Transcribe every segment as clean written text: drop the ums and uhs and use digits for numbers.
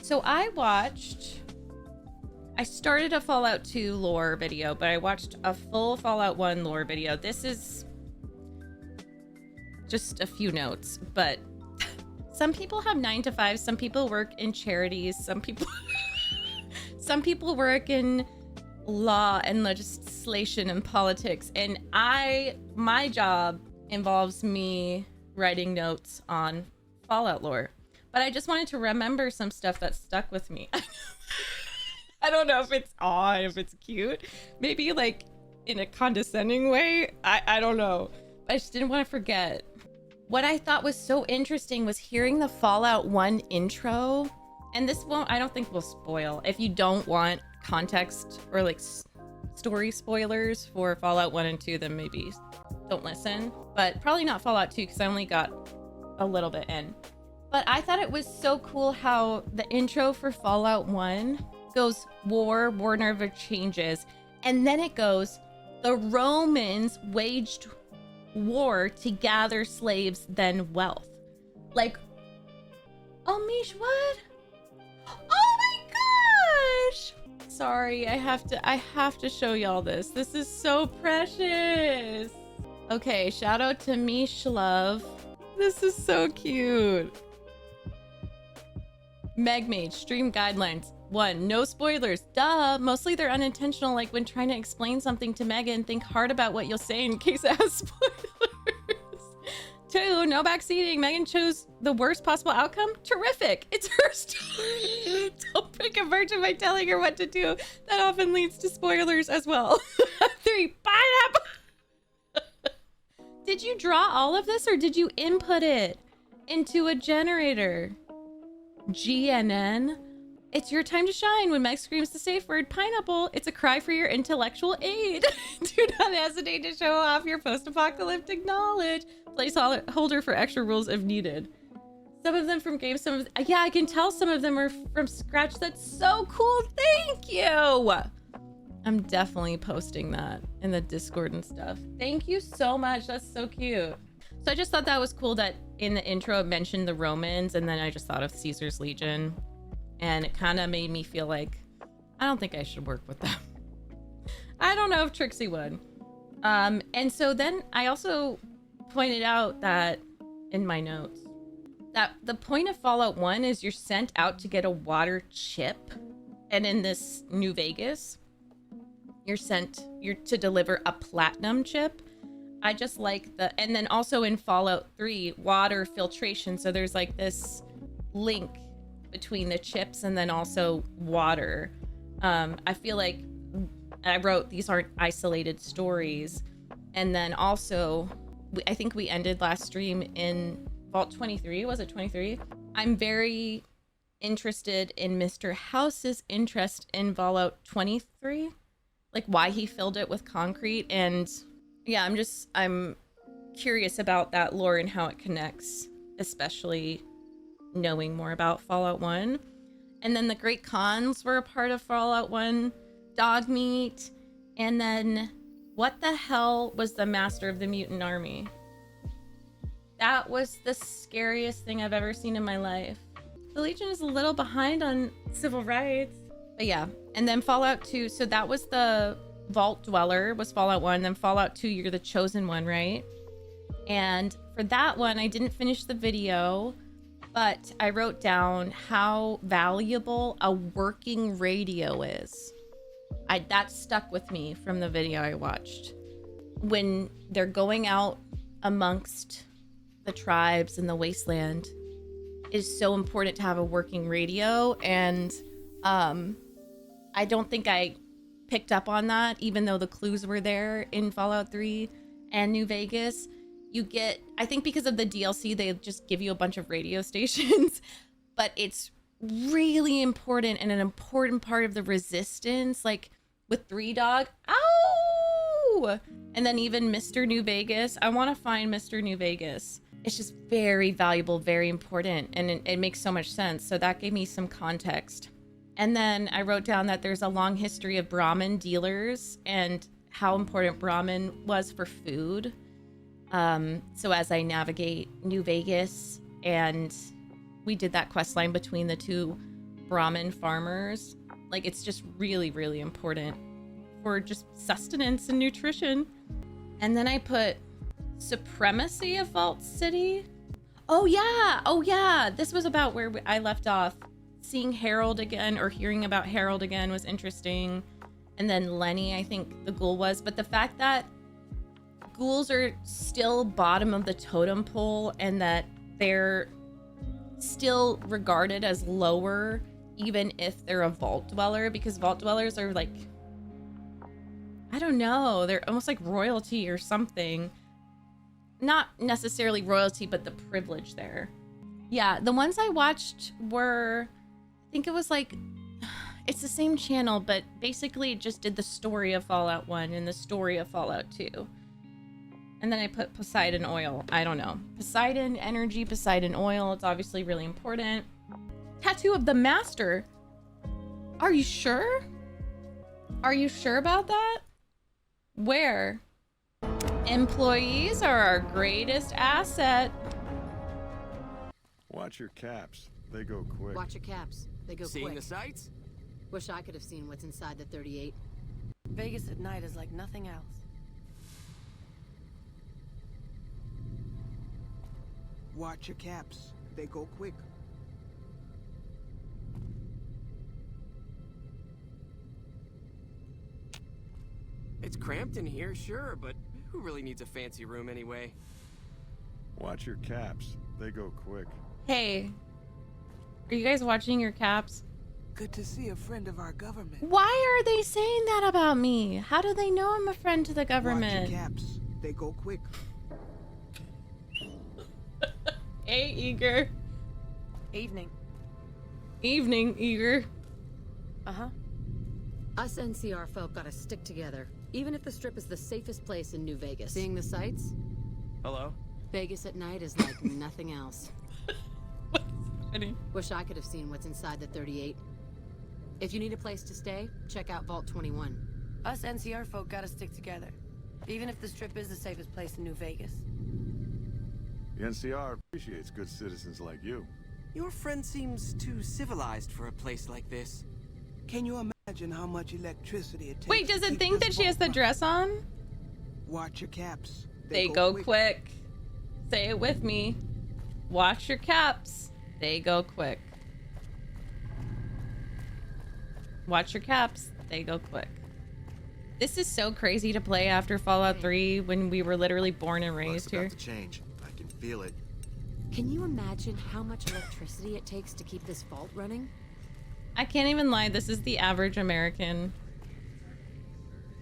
So I started a Fallout 2 lore video, but I watched a full Fallout 1 lore video. This is just a few notes, but some people have 9 to 5. Some people work in charities. Some people work in law and legislation and politics. And my job involves me writing notes on Fallout lore. But I just wanted to remember some stuff that stuck with me. I don't know if it's odd, if it's cute. Maybe like in a condescending way. I don't know. I just didn't want to forget. What I thought was so interesting was hearing the Fallout 1 intro. And this won't, I don't think will spoil. If you don't want context or like story spoilers for Fallout 1 and 2, then maybe don't listen. But probably not Fallout 2 because I only got a little bit in. But I thought it was so cool how the intro for Fallout 1 goes war never changes. And then it goes, the Romans waged war to gather slaves, then wealth. Like, oh, Mish, what? Oh my gosh! Sorry, I have to show y'all this. This is so precious. Okay, shout out to Mish Love. This is so cute. MegMage, stream guidelines. 1, no spoilers. Duh, mostly they're unintentional, like when trying to explain something to Megan, think hard about what you'll say in case it has spoilers. 2, no backseating. Megan chose the worst possible outcome. Terrific. It's her story. Don't pick a virgin by telling her what to do. That often leads to spoilers as well. 3, pineapple. Did you draw all of this or did you input it into a generator? GNN. It's your time to shine. When Meg screams the safe word pineapple, it's a cry for your intellectual aid. Do not hesitate to show off your post-apocalyptic knowledge. Placeholder for extra rules if needed. Some of them from games, yeah, I can tell some of them are from scratch. That's so cool. Thank you. I'm definitely posting that in the Discord and stuff. Thank you so much. That's so cute. So I just thought that was cool that in the intro it mentioned the Romans, and then I just thought of Caesar's Legion. And it kind of made me feel like, I don't think I should work with them. I don't know if Trixie would. And so then I also pointed out that in my notes, that the point of Fallout 1 is you're sent out to get a water chip. And in this New Vegas, you're to deliver a platinum chip. I just like and then also in Fallout 3, water filtration. So there's like this link between the chips and then also water. I feel like I wrote these aren't isolated stories. And then also, I think we ended last stream in Vault 23. Was it 23? I'm very interested in Mr. House's interest in Fallout 23, like why he filled it with concrete. And yeah, I'm curious about that lore and how it connects, especially knowing more about Fallout 1. And then the Great Khans were a part of Fallout 1, dog meat. And then what the hell was the Master of the Mutant Army? That was the scariest thing I've ever seen in my life. The Legion is a little behind on civil rights. But yeah, and then Fallout 2, so that was the Vault Dweller, was Fallout 1. Then Fallout 2, you're the Chosen One, right? And for that one, I didn't finish the video, but I wrote down how valuable a working radio is. That stuck with me from the video I watched. When they're going out amongst the tribes in the wasteland, it is so important to have a working radio. And I don't think I picked up on that, even though the clues were there in Fallout 3 and New Vegas. You get, I think because of the DLC, they just give you a bunch of radio stations, but it's really important and an important part of the resistance, like with Three Dog. Ow! And then even Mr. New Vegas. I want to find Mr. New Vegas. It's just very valuable, very important, and it makes so much sense. So that gave me some context. And then I wrote down that there's a long history of Brahmin dealers and how important Brahmin was for food. So as I navigate New Vegas, and we did that quest line between the two Brahmin farmers. Like, it's just really, really important for just sustenance and nutrition. And then I put supremacy of Vault City. Oh yeah, this was about where I left off. Seeing Harold again, or hearing about Harold again, was interesting. And then Lenny, I think the ghoul was. But the fact that ghouls are still bottom of the totem pole and that they're still regarded as lower even if they're a vault dweller, because vault dwellers are like, I don't know, they're almost like royalty or something. Not necessarily royalty, but the privilege there. Yeah, the ones I watched were, I think it was like, it's the same channel, but basically it just did the story of Fallout 1 and the story of Fallout 2. And then I put Poseidon oil. I don't know. Poseidon energy, Poseidon oil. It's obviously really important. Tattoo of the Master. Are you sure? Are you sure about that? Where? Employees are our greatest asset. Watch your caps. They go quick. Watch your caps. They go Seeing quick. the sights? Wish I could have seen what's inside the 38. Vegas at night is like nothing else. Watch your caps. They go quick. It's cramped in here, sure, but who really needs a fancy room anyway? Watch your caps. They go quick. Hey, are you guys watching your caps? Good to see a friend of our government. Why are they saying that about me? How do they know I'm a friend to the government? Watch your caps. They go quick. Hey, Eager. Evening. Evening, Eager. Uh-huh. Us NCR folk gotta stick together, even if the Strip is the safest place in New Vegas. Seeing the sights? Hello? Vegas at night is like nothing else. What's happening? Wish I could have seen what's inside the 38. If you need a place to stay, check out Vault 21. Us NCR folk gotta stick together, even if the Strip is the safest place in New Vegas. The NCR appreciates good citizens like you. Your friend seems too civilized for a place like this. Can you imagine how much electricity it takes? Wait, does to it keep think this that she has vault the dress on? Watch your caps. They go quick. Say it with me. Watch your caps. They go quick. Watch your caps. They go quick. This is so crazy to play after Fallout 3 when we were literally born and raised here. About to change. I can feel it. Can you imagine how much electricity it takes to keep this vault running? I can't even lie. This is the average American.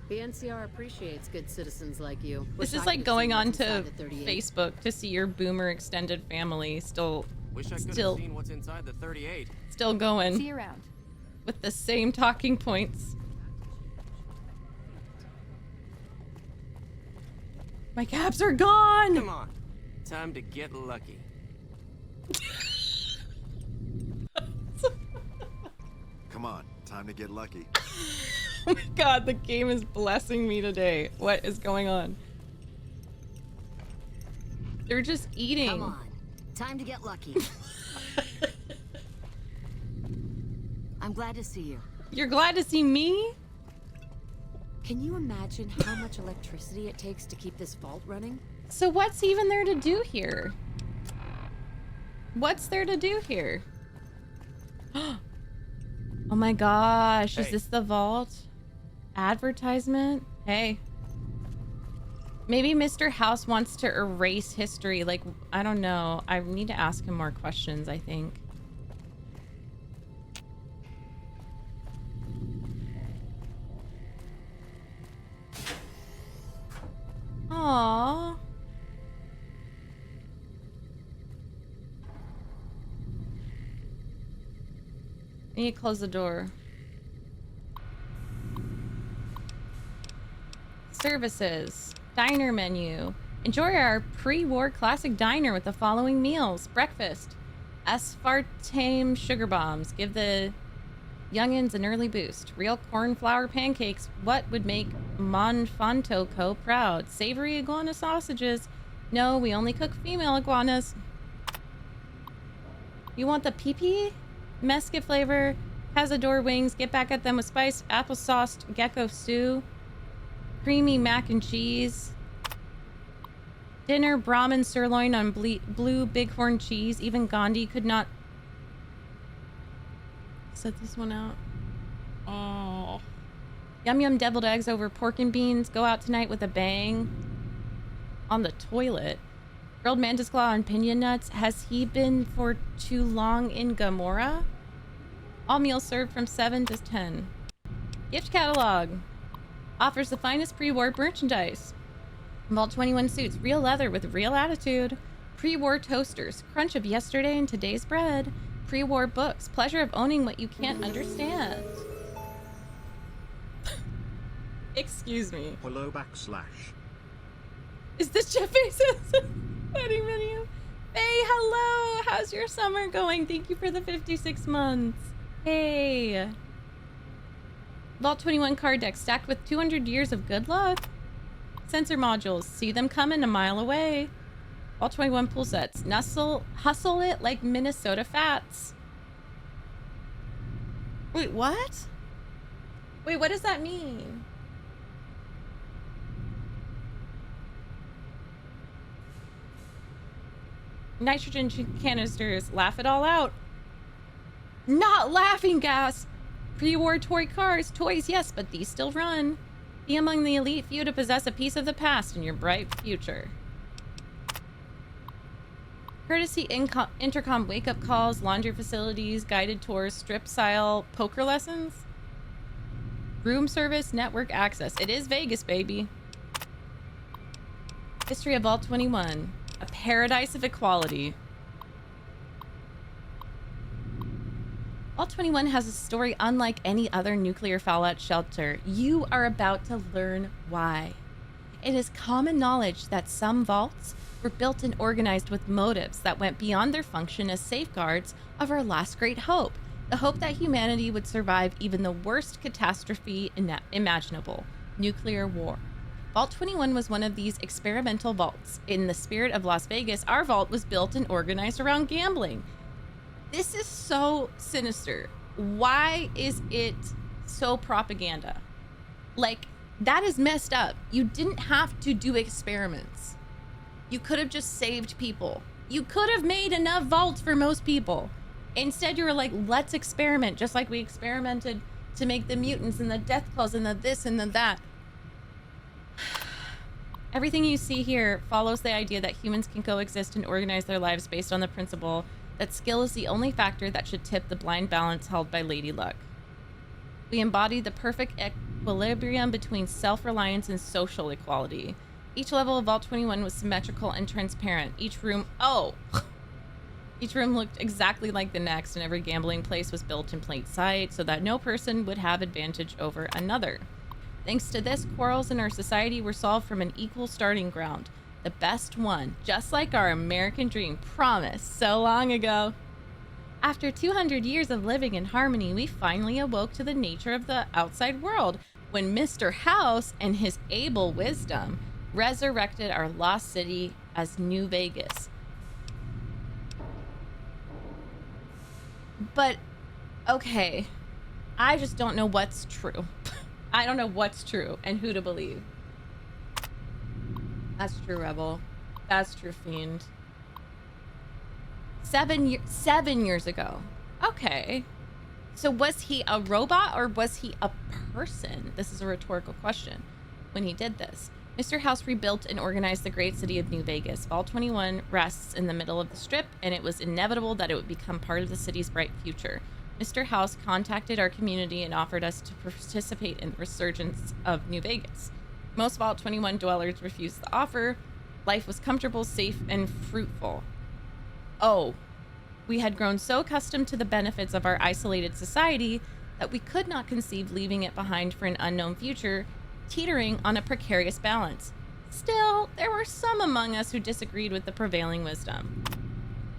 The NCR appreciates good citizens like you. This Wish is I like could have going seen on what's to inside the 38. Facebook to see your boomer extended family still Wish I could have Still- seen what's inside the 38. going See you around. with the same talking points. My caps are gone. Come on. Time to get lucky. Come on, time to get lucky. Oh my god, the game is blessing me today. What is going on? They're just eating. Come on. Time to get lucky. I'm glad to see you. You're glad to see me? Can you imagine how much electricity it takes to keep this vault running? So what's even there to do here? What's there to do here? Oh my gosh, is Hey. this the vault? Advertisement? Hey. Maybe Mr. House wants to erase history. Like, I don't know. I need to ask him more questions, I think. Aww. I need to close the door. Services. Diner menu. Enjoy our pre-war classic diner with the following meals. Breakfast. Aspartame sugar bombs. Give the youngins an early boost. Real corn flour pancakes. What would make Monfanto Co. proud? Savory iguana sausages. No, we only cook female iguanas. You want the pee-pee? Mesquite flavor. Cazador wings. Get back at them with spiced applesauce gecko stew. Creamy mac and cheese. Dinner Brahmin sirloin on blue bighorn cheese. Even Gandhi could not set this one out. Oh. Yum yum deviled eggs over pork and beans. Go out tonight with a bang. On the toilet. Grilled mantis claw on pinion nuts. Has he been for too long in Gamora? All meals served from 7 to 10. Gift catalog. Offers the finest pre-war merchandise. Vault 21 suits. Real leather with real attitude. Pre-war toasters. Crunch of yesterday and today's bread. Pre-war books. Pleasure of owning what you can't understand. Excuse me. Hello / Is this Jeff Bezos' wedding video? Hey, hello! How's your summer going? Thank you for the 56 months. Hey. Vault 21 card deck stacked with 200 years of good luck. Sensor modules. See them coming a mile away. Vault 21 pool sets. Hustle it like Minnesota Fats. Wait, what? Wait, what does that mean? Nitrogen canisters. Laugh it all out. Not laughing gas. Pre-war toy cars. Toys, yes, but these still run. Be among the elite few to possess a piece of the past in your bright future. Courtesy intercom wake-up calls, laundry facilities, guided tours, strip-style poker lessons. Room service, network access. It is Vegas, baby. History of Vault 21. A paradise of equality. Vault 21 has a story unlike any other nuclear fallout shelter. You are about to learn why. It is common knowledge that some vaults were built and organized with motives that went beyond their function as safeguards of our last great hope, the hope that humanity would survive even the worst catastrophe imaginable, nuclear war. Vault 21 was one of these experimental vaults. In the spirit of Las Vegas, our vault was built and organized around gambling. This is so sinister. Why is it so propaganda? Like, that is messed up. You didn't have to do experiments. You could have just saved people. You could have made enough vaults for most people. Instead, you were like, let's experiment, just like we experimented to make the mutants and the death claws and the this and the that. Everything you see here follows the idea that humans can coexist and organize their lives based on the principle that skill is the only factor that should tip the blind balance held by Lady Luck. We embody the perfect equilibrium between self-reliance and social equality. Each level of Vault 21 was symmetrical and transparent. Each room looked exactly like the next, and every gambling place was built in plain sight so that no person would have advantage over another. Thanks to this, quarrels in our society were solved from an equal starting ground. The best one, just like our American dream promised so long ago. After 200 years of living in harmony, we finally awoke to the nature of the outside world when Mr. House and his able wisdom resurrected our lost city as New Vegas. But, okay, I just don't know what's true. I don't know what's true and who to believe. That's true, Rebel. That's true, Fiend. 7 years ago. Okay. So was he a robot or was he a person? This is a rhetorical question. When he did this, Mr. House rebuilt and organized the great city of New Vegas. Vault 21 rests in the middle of the strip, and it was inevitable that it would become part of the city's bright future. Mr. House contacted our community and offered us to participate in the resurgence of New Vegas. Most Vault 21 dwellers refused the offer. Life was comfortable, safe, and fruitful. Oh, we had grown so accustomed to the benefits of our isolated society that we could not conceive leaving it behind for an unknown future, teetering on a precarious balance. Still, there were some among us who disagreed with the prevailing wisdom.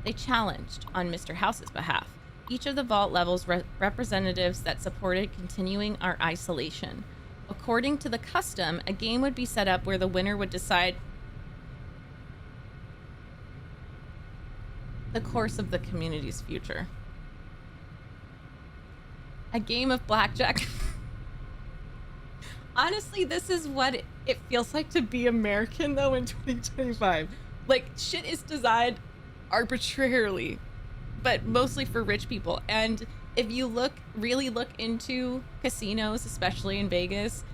They challenged on Mr. House's behalf each of the vault levels representatives that supported continuing our isolation. According to the custom, a game would be set up where the winner would decide the course of the community's future. A game of blackjack. Honestly, this is what it feels like to be American, though, in 2025. Like, shit is designed arbitrarily, but mostly for rich people. And if you really look into casinos, especially in Vegas,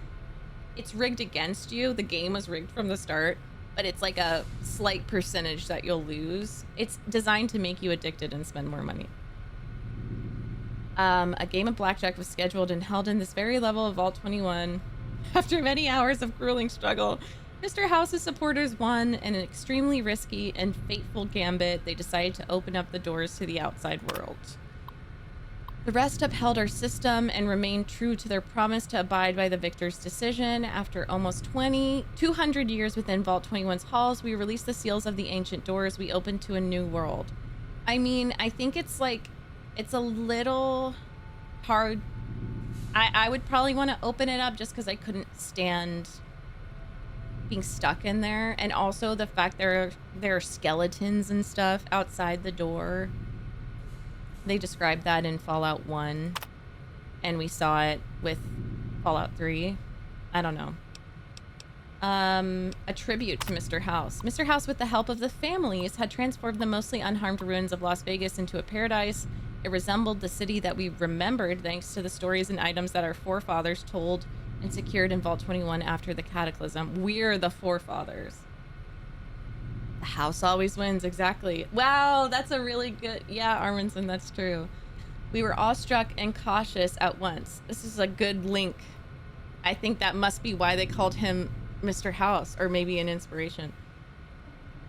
it's rigged against you. The game was rigged from the start, but it's like a slight percentage that you'll lose. It's designed to make you addicted and spend more money. A game of blackjack was scheduled and held in this very level of Vault 21. After many hours of grueling struggle, Mr. House's supporters won in an extremely risky and fateful gambit. They decided to open up the doors to the outside world. The rest upheld our system and remained true to their promise to abide by the victor's decision. After almost 200 years within Vault 21's halls, we released the seals of the ancient doors. We opened to a new world. I mean, I think it's a little hard. I would probably want to open it up just because I couldn't stand being stuck in there. And also the fact there are skeletons and stuff outside the door. They described that in Fallout 1, and we saw it with Fallout 3. I don't know. A tribute to Mr. House. Mr. House, with the help of the families, had transformed the mostly unharmed ruins of Las Vegas into a paradise. It resembled the city that we remembered thanks to the stories and items that our forefathers told and secured in Vault 21 after the cataclysm. We're the forefathers. The house always wins, exactly. Wow, that's a really good... Yeah, Arminson, that's true. We were awestruck and cautious at once. This is a good link. I think that must be why they called him Mr. House, or maybe an inspiration.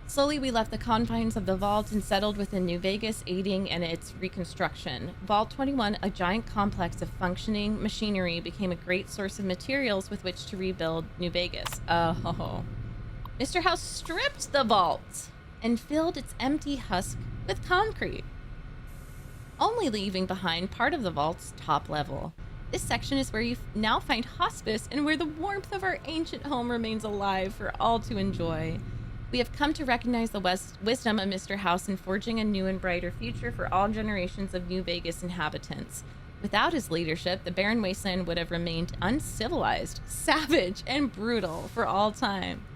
Slowly, we left the confines of the vault and settled within New Vegas, aiding in its reconstruction. Vault 21, a giant complex of functioning machinery, became a great source of materials with which to rebuild New Vegas. Oh. Mr. House stripped the vault and filled its empty husk with concrete, only leaving behind part of the vault's top level. This section is where you now find hospice and where the warmth of our ancient home remains alive for all to enjoy. We have come to recognize the wisdom of Mr. House in forging a new and brighter future for all generations of New Vegas inhabitants. Without his leadership, the barren wasteland would have remained uncivilized, savage, and brutal for all time.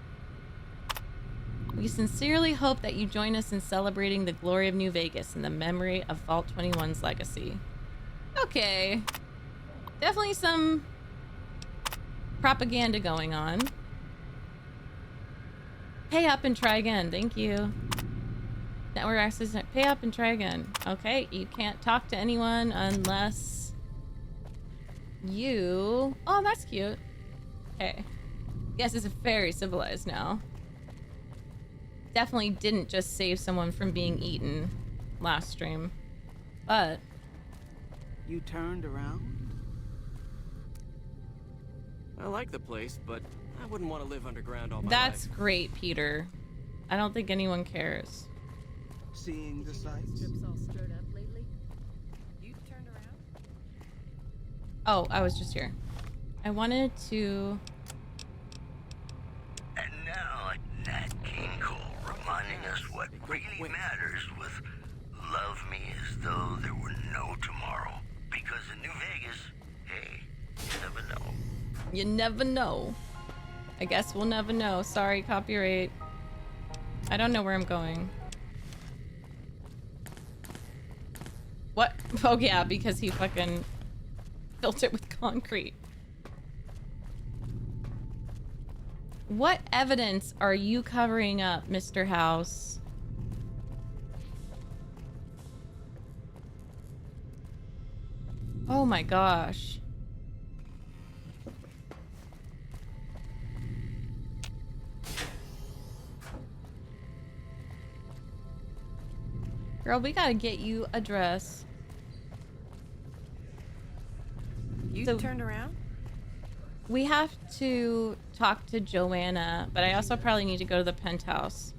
We sincerely hope that you join us in celebrating the glory of New Vegas and the memory of Vault 21's legacy. Okay. Definitely some propaganda going on. Pay up and try again. Thank you. Network access. Pay up and try again. Okay, you can't talk to anyone unless you... Oh, that's cute. Okay. Yes, it's very civilized now. Definitely didn't just save someone from being eaten last stream, but You turned around? I like the place, but I wouldn't want to live underground all my that's life. great, Peter. I don't think anyone cares. Seeing the sights? Strips all stirred up lately? You turned around? Oh, I was just here. I wanted to... And now, Nat King Cole reminding us what really matters with love me as though there were no tomorrow. Because in New Vegas, hey, you never know. You never know. I guess we'll never know. Sorry, copyright. I don't know where I'm going. What? Oh yeah, because he fucking filled it with concrete. What evidence are you covering up, Mr. House? Oh my gosh. Girl, we gotta get you a dress. You So- turned around? We have to talk to Joanna, but I also probably need to go to the penthouse.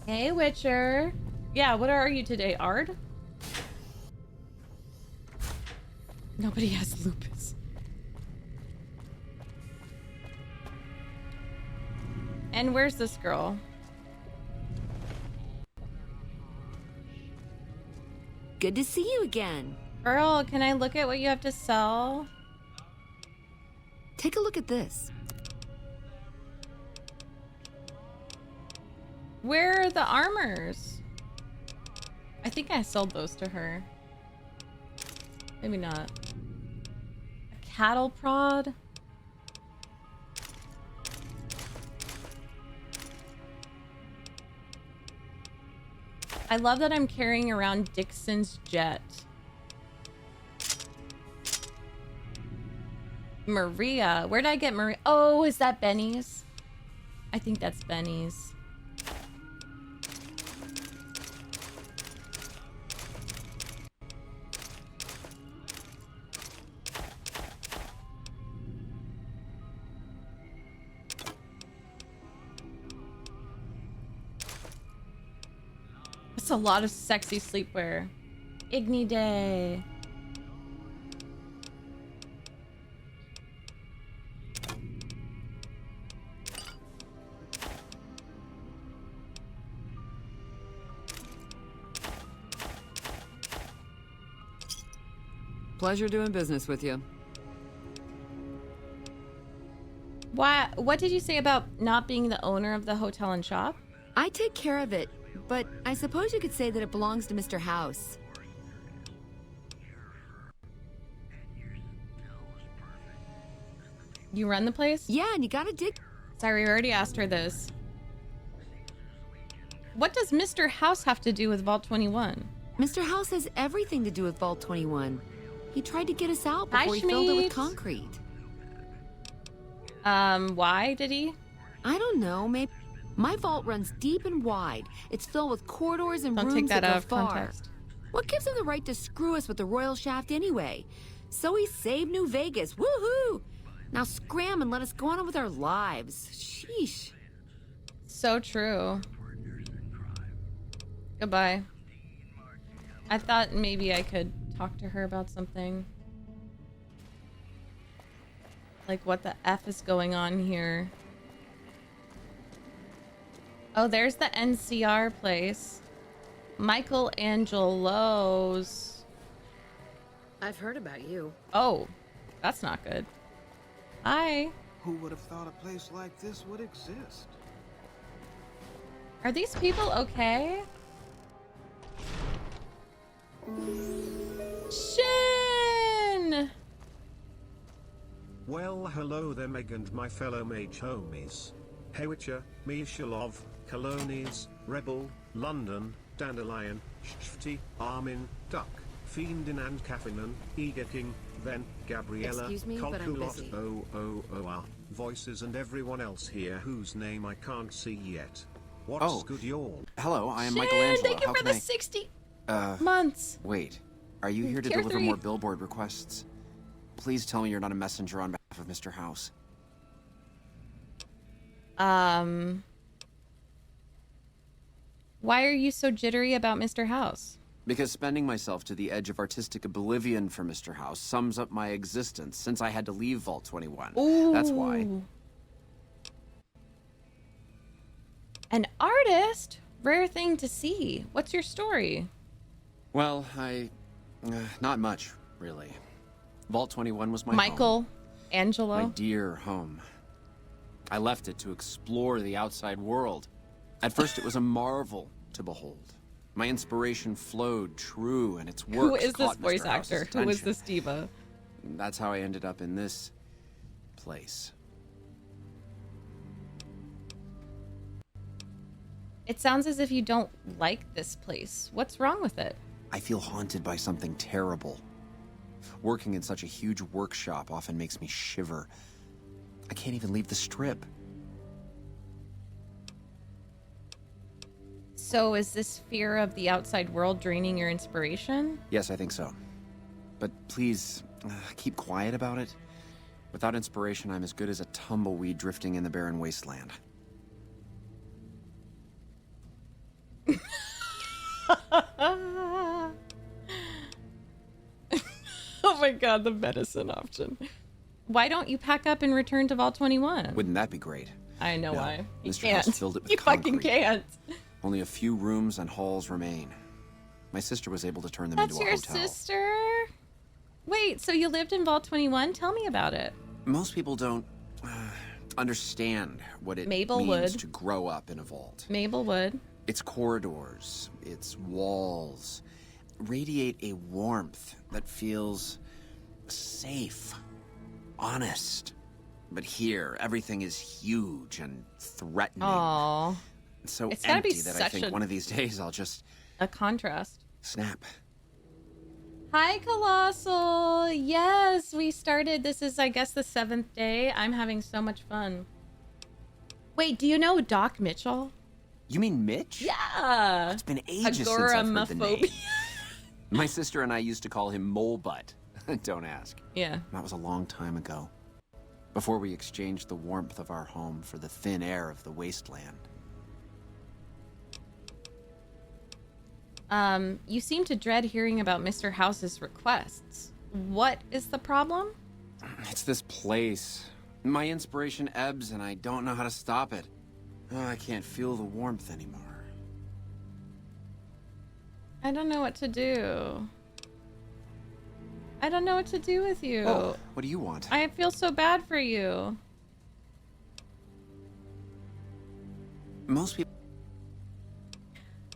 Hey, Witcher. Yeah, what are you today, Ard? Nobody has lupus. And where's this girl? Good to see you again. Girl, can I look at what you have to sell? Take a look at this. Where are the armors? I think I sold those to her. Maybe not. A cattle prod? I love that I'm carrying around Dixon's jet. Maria. Where did I get Maria? Oh, is that Benny's? I think that's Benny's. That's a lot of sexy sleepwear. Igni Day. Pleasure doing business with you. Why? What did you say about not being the owner of the hotel and shop? I take care of it, but I suppose you could say that it belongs to Mr. House. You run the place? Yeah, and you gotta dig. Sorry, we already asked her this. What does Mr. House have to do with Vault 21? Mr. House has everything to do with Vault 21. He tried to get us out before he filled it with concrete. Why did he? I don't know, maybe. My vault runs deep and wide. It's filled with corridors and Don't rooms take that that out go of far. context. What gives him the right to screw us with the royal shaft anyway? So he saved New Vegas. Woohoo! Now scram and let us go on with our lives. Sheesh. So true. Goodbye. I thought maybe I could talk to her about something. Like, what the F is going on here? Oh, there's the NCR place. Michael Angelo's. I've heard about you. Oh, that's not good. Hi. Who would have thought a place like this would exist? Are these people okay? Shin! Well, hello there, Meg and my fellow mage homies. Hewitcher, Mishalov, Colonies, Rebel, London, Dandelion, Shfty, Armin, Duck, Fiendin and Kaffinen, Eager King, then Gabriella, Excuse me, but I'm busy. Kolkulot, Voices and everyone else here whose name I can't see yet. What's good y'all? Hello, I am Shin, Michael Angelo. thank you How for can the I... 60 months. Wait. Are you here to Tier deliver 3. more billboard requests? Please tell me you're not a messenger on behalf of Mr. House. Why are you so jittery about Mr. House? Because spending myself to the edge of artistic oblivion for Mr. House sums up my existence since I had to leave Vault 21. Ooh. That's why. An artist? Rare thing to see. What's your story? Well, not much, really. Vault 21 was my home. Michael Angelo? My dear home. I left it to explore the outside world. At first, it was a marvel to behold. My inspiration flowed true, and its works Who is this caught voice Mr. House's actor? Who is attention. this diva? That's how I ended up in this place. It sounds as if you don't like this place. What's wrong with it? I feel haunted by something terrible. Working in such a huge workshop often makes me shiver. I can't even leave the strip. So is this fear of the outside world draining your inspiration? Yes, I think so. But please, keep quiet about it. Without inspiration, I'm as good as a tumbleweed drifting in the barren wasteland. Oh my god, the medicine option. Why don't you pack up and return to Vault 21? Wouldn't that be great? I know No, why. You Mr. can't. House filled it with You fucking concrete. can't. Only a few rooms and halls remain. My sister was able to turn them That's into a your hotel. sister? Wait, so you lived in Vault 21? Tell me about it. Most people don't understand what it Mabel means would. to grow up in a vault. Mabel would. Its corridors, its walls, radiate a warmth that feels safe, honest. But here, everything is huge and threatening. Aww. It's so It's gotta be empty that I such think a- one of these days I'll just A contrast. snap. Hi, Colossal. Yes, we started. This is, I guess, the 7th day. I'm having so much fun. Wait, do you know Doc Mitchell? You mean Mitch? Yeah. It's been ages since I've heard the name. Agoramophobia. My sister and I used to call him Mole Butt. Don't ask. Yeah. That was a long time ago. Before we exchanged the warmth of our home for the thin air of the wasteland. You seem to dread hearing about Mr. House's requests. What is the problem? It's this place. My inspiration ebbs and I don't know how to stop it. Oh, I can't feel the warmth anymore. I don't know what to do. I don't know what to do with you. Oh, what do you want? I feel so bad for you. Most people...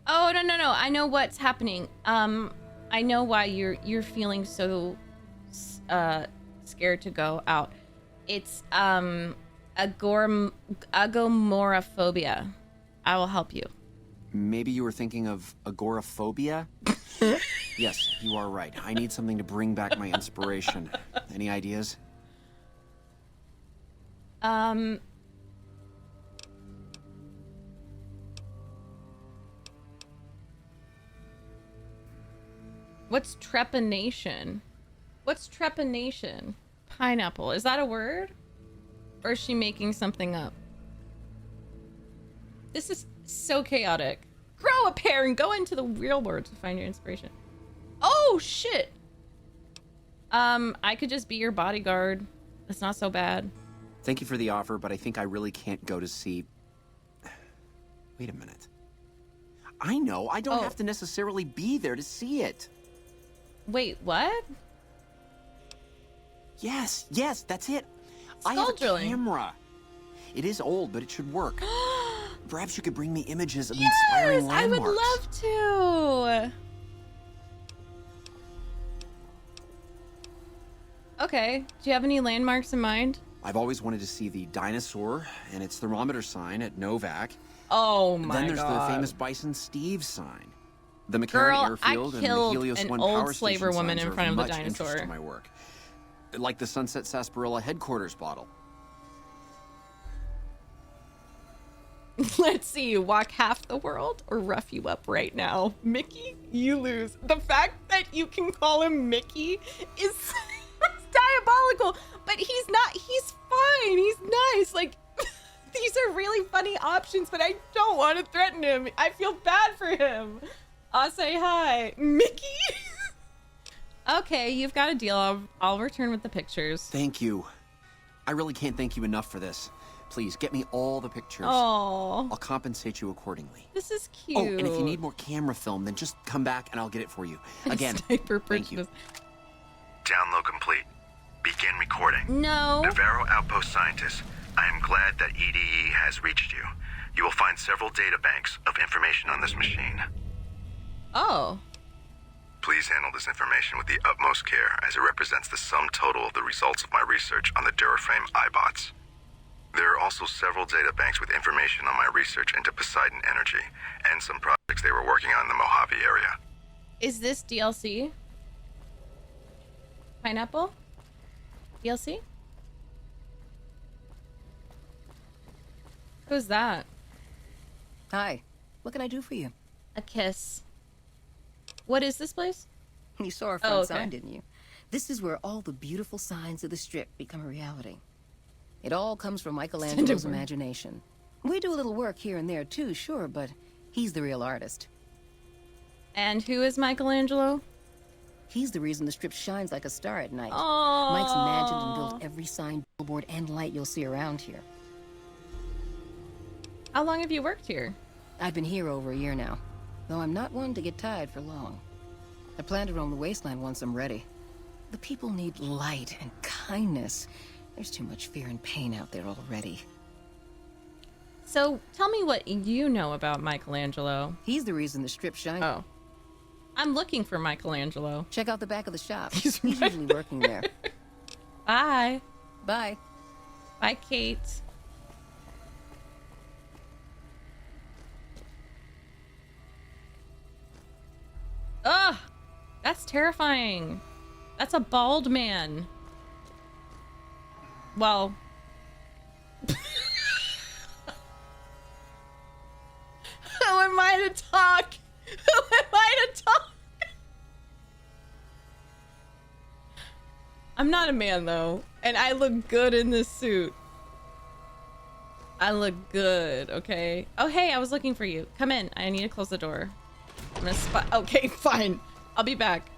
Oh, no. I know what's happening. I know why you're feeling so scared to go out. It's agoramophobia. I will help you. Maybe you were thinking of agoraphobia? Yes, you are right. I need something to bring back my inspiration. Any ideas? What's trepanation? What's trepanation? Pineapple. Is that a word? Or is she making something up? This is so chaotic. Grow a pair and go into the real world to find your inspiration. Oh, shit! I could just be your bodyguard. That's not so bad. Thank you for the offer, but I think I really can't go to see... Wait a minute. I know, I don't have to necessarily be there to see it. Wait, what? Yes, that's it. I Skull have a drilling. camera. It is old, but it should work. Perhaps you could bring me images of inspiring I landmarks. would love to. Okay. Do you have any landmarks in mind? I've always wanted to see the dinosaur and its thermometer sign at Novak. Oh my god. Then there's the famous Bison Steve sign. The McCarran Girl, Airfield I and the killed Helios an 1 old power slaver station woman signs in are front of a much interest dinosaur. to my work. Like the Sunset Sarsaparilla headquarters bottle. Let's see you walk half the world or rough you up right now. Mickey, you lose. The fact that you can call him Mickey is diabolical, but he's not. He's fine. He's nice. Like, these are really funny options, but I don't want to threaten him. I feel bad for him. I'll say hi. Mickey? Okay, you've got a deal. I'll return with the pictures. Thank you. I really can't thank you enough for this. Please, get me all the pictures. Oh, I'll compensate you accordingly. this is cute. Oh, and if you need more camera film, then just come back and I'll get it for you. Again, Sniper thank you. purchase. Download complete. Begin recording. No. Navarro Outpost scientists, I am glad that EDE has reached you. You will find several data banks of information on this machine. Oh. Please handle this information with the utmost care, as it represents the sum total of the results of my research on the Duraframe iBots. There are also several data banks with information on my research into Poseidon Energy, and some projects they were working on in the Mojave area. Is this DLC? Pineapple? DLC? Who's that? Hi. What can I do for you? A kiss. What is this place? You saw our front Oh, okay. sign, didn't you? This is where all the beautiful signs of the strip become a reality. It all comes from Michelangelo's imagination. We do a little work here and there too, sure, but he's the real artist. And who is Michelangelo? He's the reason the strip shines like a star at night. Oh. Mike's imagined and built every sign, billboard, and light you'll see around here. How long have you worked here? I've been here over a year now, though I'm not one to get tired for long. I plan to roam the wasteland once I'm ready. The people need light and kindness. There's too much fear and pain out there already. So tell me what you know about Michelangelo. He's the reason the strip shines. Oh. I'm looking for Michelangelo. Check out the back of the shop. He's He's right usually working there. Bye. Bye. Bye, Kate. Ugh! That's terrifying. That's a bald man. Well... Who am I to talk? Who am I to talk? I'm not a man, though. And I look good in this suit. I look good, okay? Oh, hey, I was looking for you. Come in. I need to close the door. I'm gonna spot. Okay, fine. I'll be back.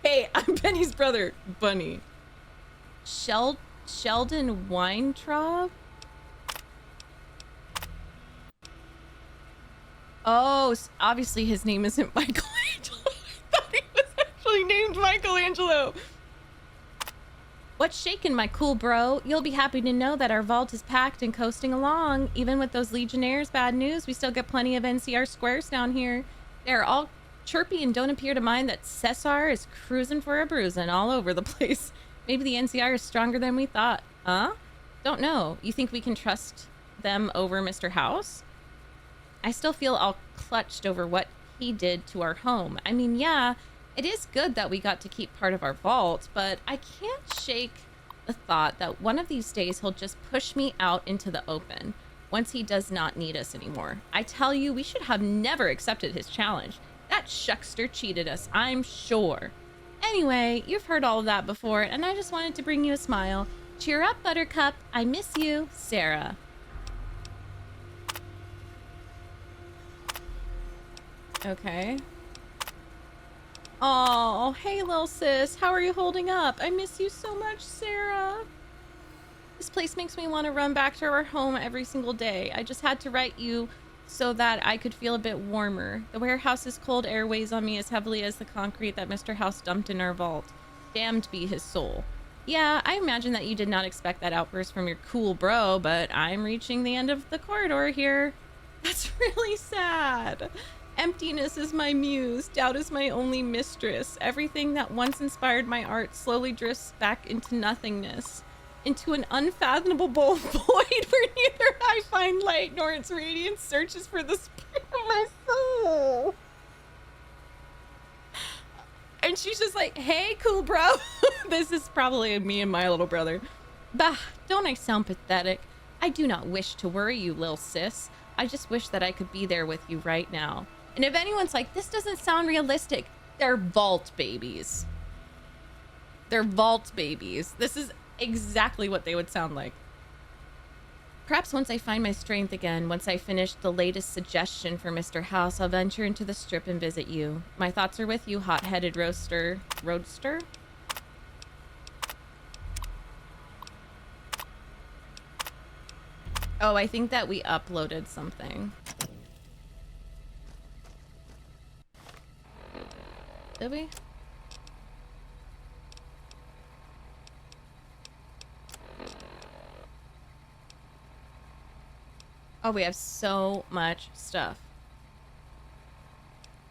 Hey, I'm Penny's brother, Bunny. Sheldon Weintraub? Oh, obviously his name isn't Michelangelo. I thought he was actually named Michelangelo. What's shaking, my cool bro? You'll be happy to know that our vault is packed and coasting along. Even with those Legionnaires' bad news, we still get plenty of NCR squares down here. They're all chirpy and don't appear to mind that Cesar is cruising for a bruising all over the place. Maybe the NCR is stronger than we thought. Huh? Don't know. You think we can trust them over Mr. House? I still feel all clutched over what he did to our home. I mean, yeah, it is good that we got to keep part of our vault, but I can't shake the thought that one of these days he'll just push me out into the open once he does not need us anymore. I tell you, we should have never accepted his challenge. That shuckster cheated us, I'm sure. Anyway, you've heard all of that before, and I just wanted to bring you a smile. Cheer up, Buttercup. I miss you, Sarah. Okay. Oh, hey, little sis. How are you holding up? I miss you so much, Sarah. This place makes me want to run back to our home every single day. I just had to write you so that I could feel a bit warmer. The warehouse's cold air weighs on me as heavily as the concrete that Mr. House dumped in our vault. Damned be his soul. Yeah, I imagine that you did not expect that outburst from your cool bro, but I'm reaching the end of the corridor here. That's really sad. Emptiness is my muse, doubt is my only mistress. Everything that once inspired my art slowly drifts back into nothingness, into an unfathomable void where neither I find light nor its radiance searches for the spring of my soul. And she's just like, hey, cool bro. This is probably me and my little brother. Bah, don't I sound pathetic? I do not wish to worry you, lil sis. I just wish that I could be there with you right now. And if anyone's like, this doesn't sound realistic, they're vault babies. They're vault babies. This is exactly what they would sound like. Perhaps once I find my strength again, once I finish the latest suggestion for Mr. House, I'll venture into the strip and visit you. My thoughts are with you, hot-headed roadster. Oh, I think that we uploaded something. Did we? Oh, we have so much stuff.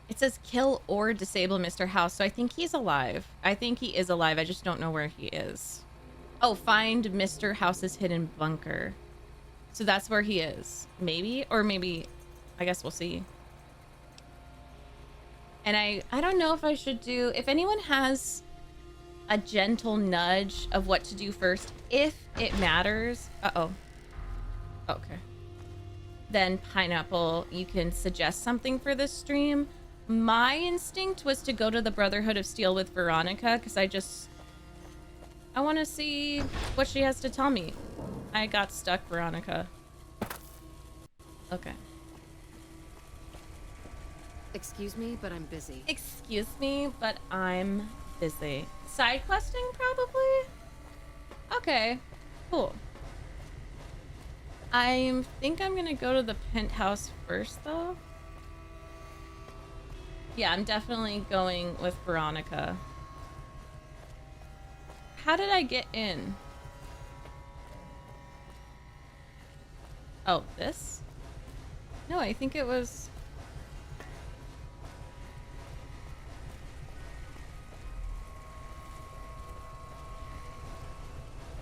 It says kill or disable Mr. House, so I think he's alive. I think he is alive. I just don't know where he is. Oh, find Mr. House's hidden bunker. So that's where he is. Maybe, or maybe, I guess we'll see. And I don't know if I should do, if anyone has a gentle nudge of what to do first, if it matters. Uh-oh. Okay. Then Pineapple, you can suggest something for this stream. My instinct was to go to the Brotherhood of Steel with Veronica, because I want to see what she has to tell me. I got stuck, Veronica. Okay. Excuse me, but I'm busy. Excuse me, but I'm busy. Side questing, probably? Okay, cool. I think I'm gonna go to the penthouse first, though. Yeah, I'm definitely going with Veronica. How did I get in? Oh, this? No, I think it was...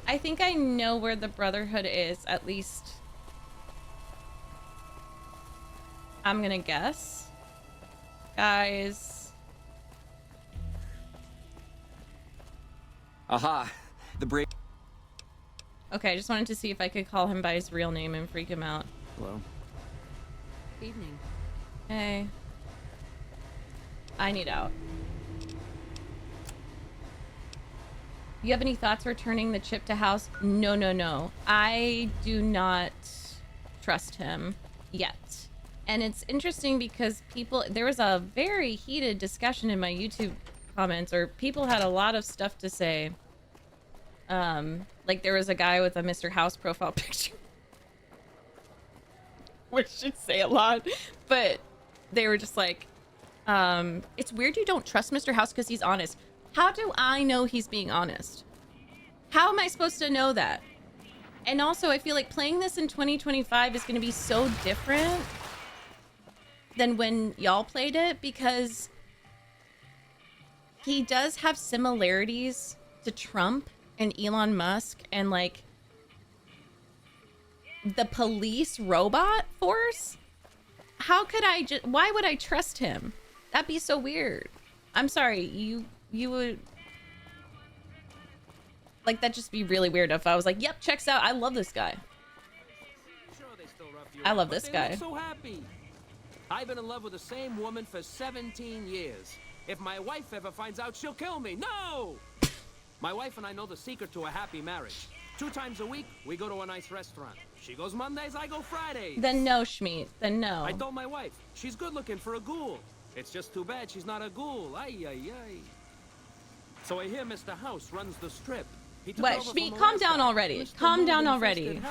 I think I know where the Brotherhood is, at least. I'm gonna guess. Guys. Aha! The break. Okay, I just wanted to see if I could call him by his real name and freak him out. Hello. Evening. Hey. I need out. You have any thoughts returning the chip to house? No, no, no. I do not trust him yet. And it's interesting because there was a very heated discussion in my YouTube comments, or people had a lot of stuff to say. Like there was a guy with a Mr. House profile picture. Which should say a lot. But they were just like, it's weird you don't trust Mr. House because he's honest. How do I know he's being honest? How am I supposed to know that? And also, I feel like playing this in 2025 is going to be so different than when y'all played it, because he does have similarities to Trump and Elon Musk and like the police robot force. How could I just... Why would I trust him? That'd be so weird. I'm sorry, you would... Like, that'd just be really weird if I was like, yep, checks out. I love this guy. I love this guy. So happy. I've been in love with the same woman for 17 years. If my wife ever finds out, she'll kill me. No! My wife and I know the secret to a happy marriage. 2 times a week, we go to a nice restaurant. She goes Mondays, I go Fridays. Then no, Schmeat. Then no. I told my wife, she's good looking for a ghoul. It's just too bad she's not a ghoul. Ay, ay, ay. So I hear Mr. House runs the strip. Wait, Schmeat, calm down already. Calm down already.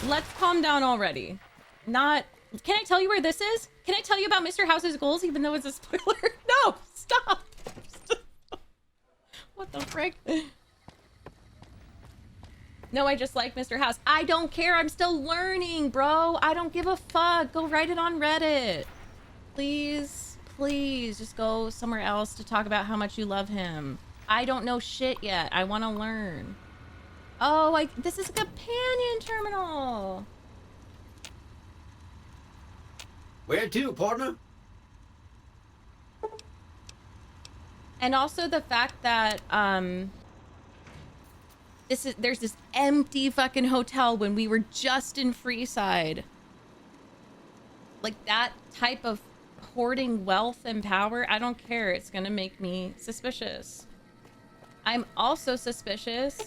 Let's calm down already. Not... Can I tell you where this is? Can I tell you about Mr. House's goals, even though it's a spoiler? No! Stop! What the frick? No, I just like Mr. House. I don't care. I'm still learning, bro. I don't give a fuck. Go write it on Reddit. Please, please, just go somewhere else to talk about how much you love him. I don't know shit yet. I want to learn. Oh, this is a companion terminal. Where to, partner? And also the fact that there's this empty fucking hotel when we were just in Freeside. Like that type of hoarding wealth and power, I don't care. It's gonna make me suspicious. I'm also suspicious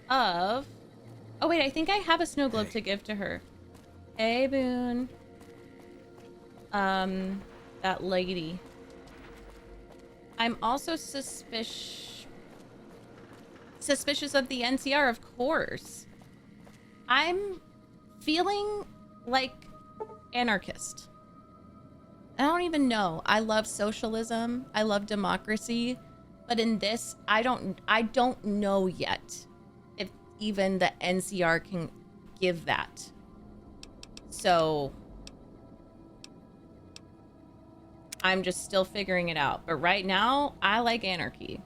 of... Oh wait, I think I have a snow globe to give to her. Hey, Boone. That lady. I'm also suspicious of the NCR, of course. I'm feeling like anarchist. I don't even know. I love socialism. I love democracy. But in this, I don't know yet if even the NCR can give that. So I'm just still figuring it out. But right now, I like anarchy.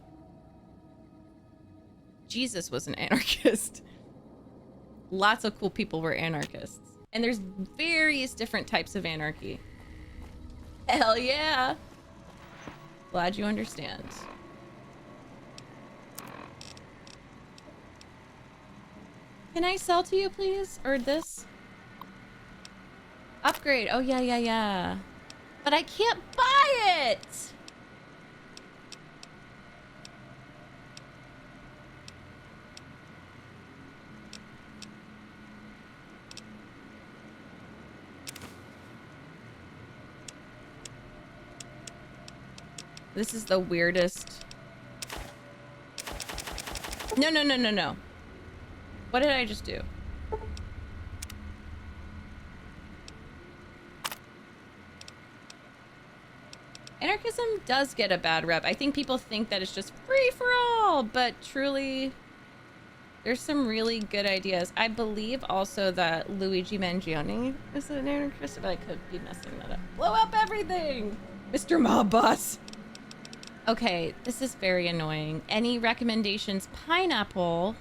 Jesus was an anarchist. Lots of cool people were anarchists. And there's various different types of anarchy. Hell yeah. Glad you understand. Can I sell to you, please? Or this? Upgrade. Oh, yeah, yeah, yeah. But I can't buy it! This is the weirdest. No, no, no, no, no. What did I just do? Anarchism does get a bad rep. I think people think that it's just free for all, but truly, there's some really good ideas. I believe also that Luigi Mangione is an anarchist, but I could be messing that up. Blow up everything! Mr. Mob Boss! Okay, this is very annoying. Any recommendations? Pineapple,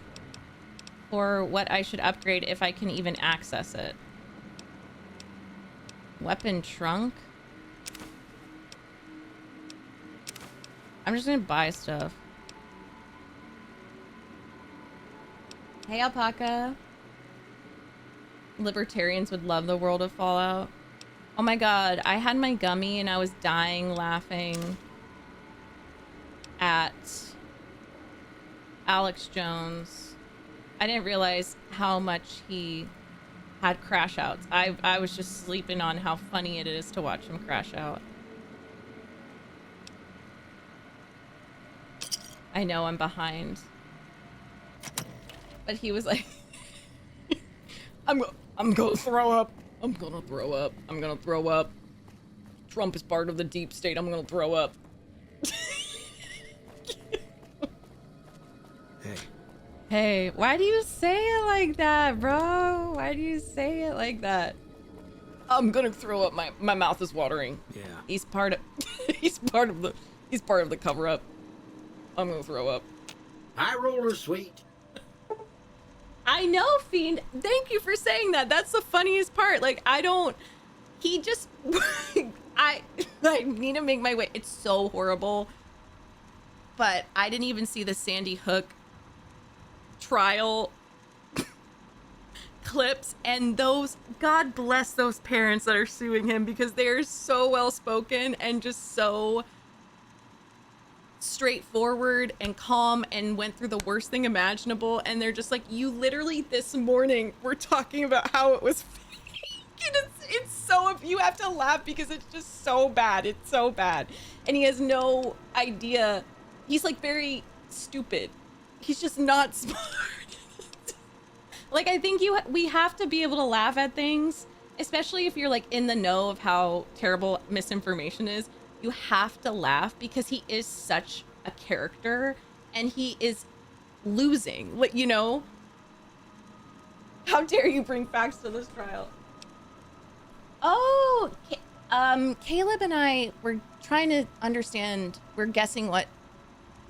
or what I should upgrade if I can even access it. Weapon trunk? I'm just gonna buy stuff. Hey, Alpaca. Libertarians would love the world of Fallout. Oh my god, I had my gummy and I was dying laughing at Alex Jones. I didn't realize how much he had crash outs. I was just sleeping on how funny it is to watch him crash out. I know I'm behind. But he was like, I'm gonna throw up. I'm gonna throw up. I'm gonna throw up. Trump is part of the deep state. I'm gonna throw up. Hey, why do you say it like that, bro? Why do you say it like that? I'm gonna throw up. My mouth is watering. Yeah. He's part of he's part of the cover up. I'm gonna throw up. High roller, sweet. I know, Fiend. Thank you for saying that. That's the funniest part. Like, he just, I need to make my way. It's so horrible. But I didn't even see the Sandy Hook trial clips. And those, God bless those parents that are suing him, because they are so well spoken and just so straightforward and calm and went through the worst thing imaginable, and they're just like, you literally this morning were talking about how it was fake. It's so, you have to laugh because it's just so bad. It's so bad. And he has no idea. He's like very stupid. He's just not smart. Like, I think we have to be able to laugh at things, especially if you're like in the know of how terrible misinformation is. You have to laugh because he is such a character and he is losing. What, you know? How dare you bring facts to this trial? Oh, Caleb and I were trying to understand, we're guessing what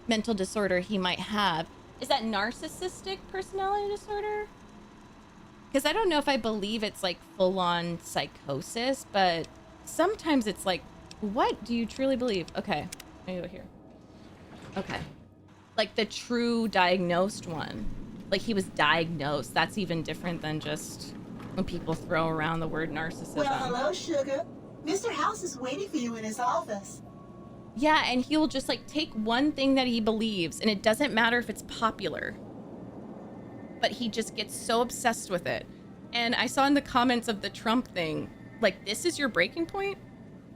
mental disorder he might have. Is that narcissistic personality disorder? Because I don't know if I believe it's like full-on psychosis, but sometimes it's like, what do you truly believe? Okay, let me go here. Okay. Like the true diagnosed one. Like he was diagnosed. That's even different than just when people throw around the word narcissism. Well, hello, sugar. Mr. House is waiting for you in his office. Yeah, and he'll just like take one thing that he believes, and it doesn't matter if it's popular. But he just gets so obsessed with it. And I saw in the comments of the Trump thing, like, this is your breaking point?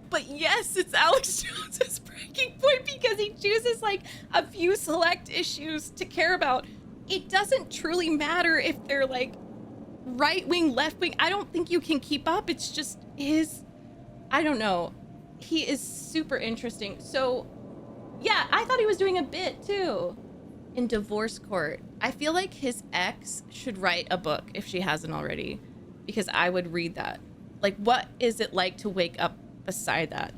But yes, it's Alex Jones's breaking point because he chooses like a few select issues to care about. It doesn't truly matter if they're like right wing, left wing. I don't think you can keep up. It's just I don't know. He is super interesting. So yeah, I thought he was doing a bit too in divorce court. I feel like his ex should write a book if she hasn't already, because I would read that. Like, what is it like to wake up beside that?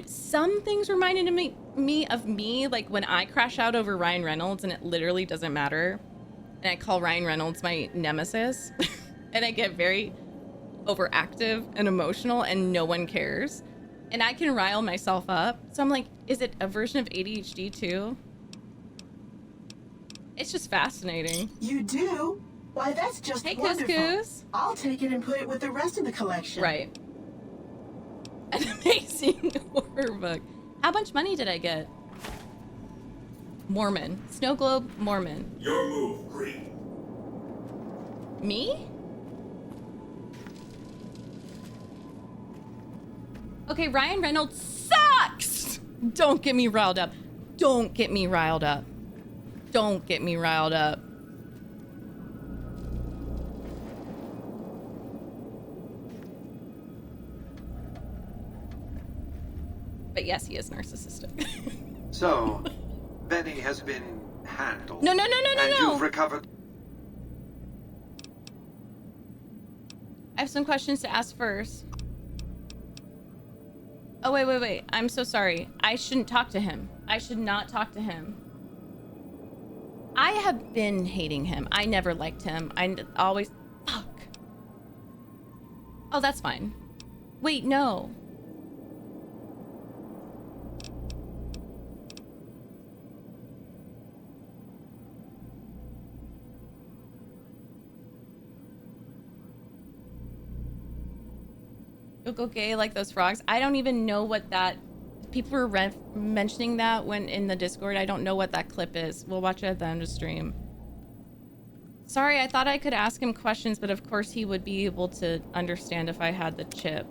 Some things reminded me of me, like when I crash out over Ryan Reynolds and it literally doesn't matter. And I call Ryan Reynolds my nemesis. And I get very overactive and emotional and no one cares. And I can rile myself up. So I'm like, is it a version of ADHD too? It's just fascinating. You do? Why, that's just wonderful. Couscous. I'll take it and put it with the rest of the collection. Right. An amazing horror book. How much money did I get? Mormon. Snow Globe Mormon. Your move, Green. Me? Okay, Ryan Reynolds sucks! Don't get me riled up. Don't get me riled up. Don't get me riled up. But yes, he is narcissistic. So, Benny has been handled. No. And you've recovered. I have some questions to ask first. Oh, wait. I'm so sorry. I shouldn't talk to him. I should not talk to him. I have been hating him. I never liked him. I always... Fuck. Oh, that's fine. Wait, no. You'll go gay like those frogs. I don't even know what that... People were mentioning that when in the Discord. I don't know what that clip is. We'll watch it at the end of stream. Sorry, I thought I could ask him questions, but of course he would be able to understand if I had the chip.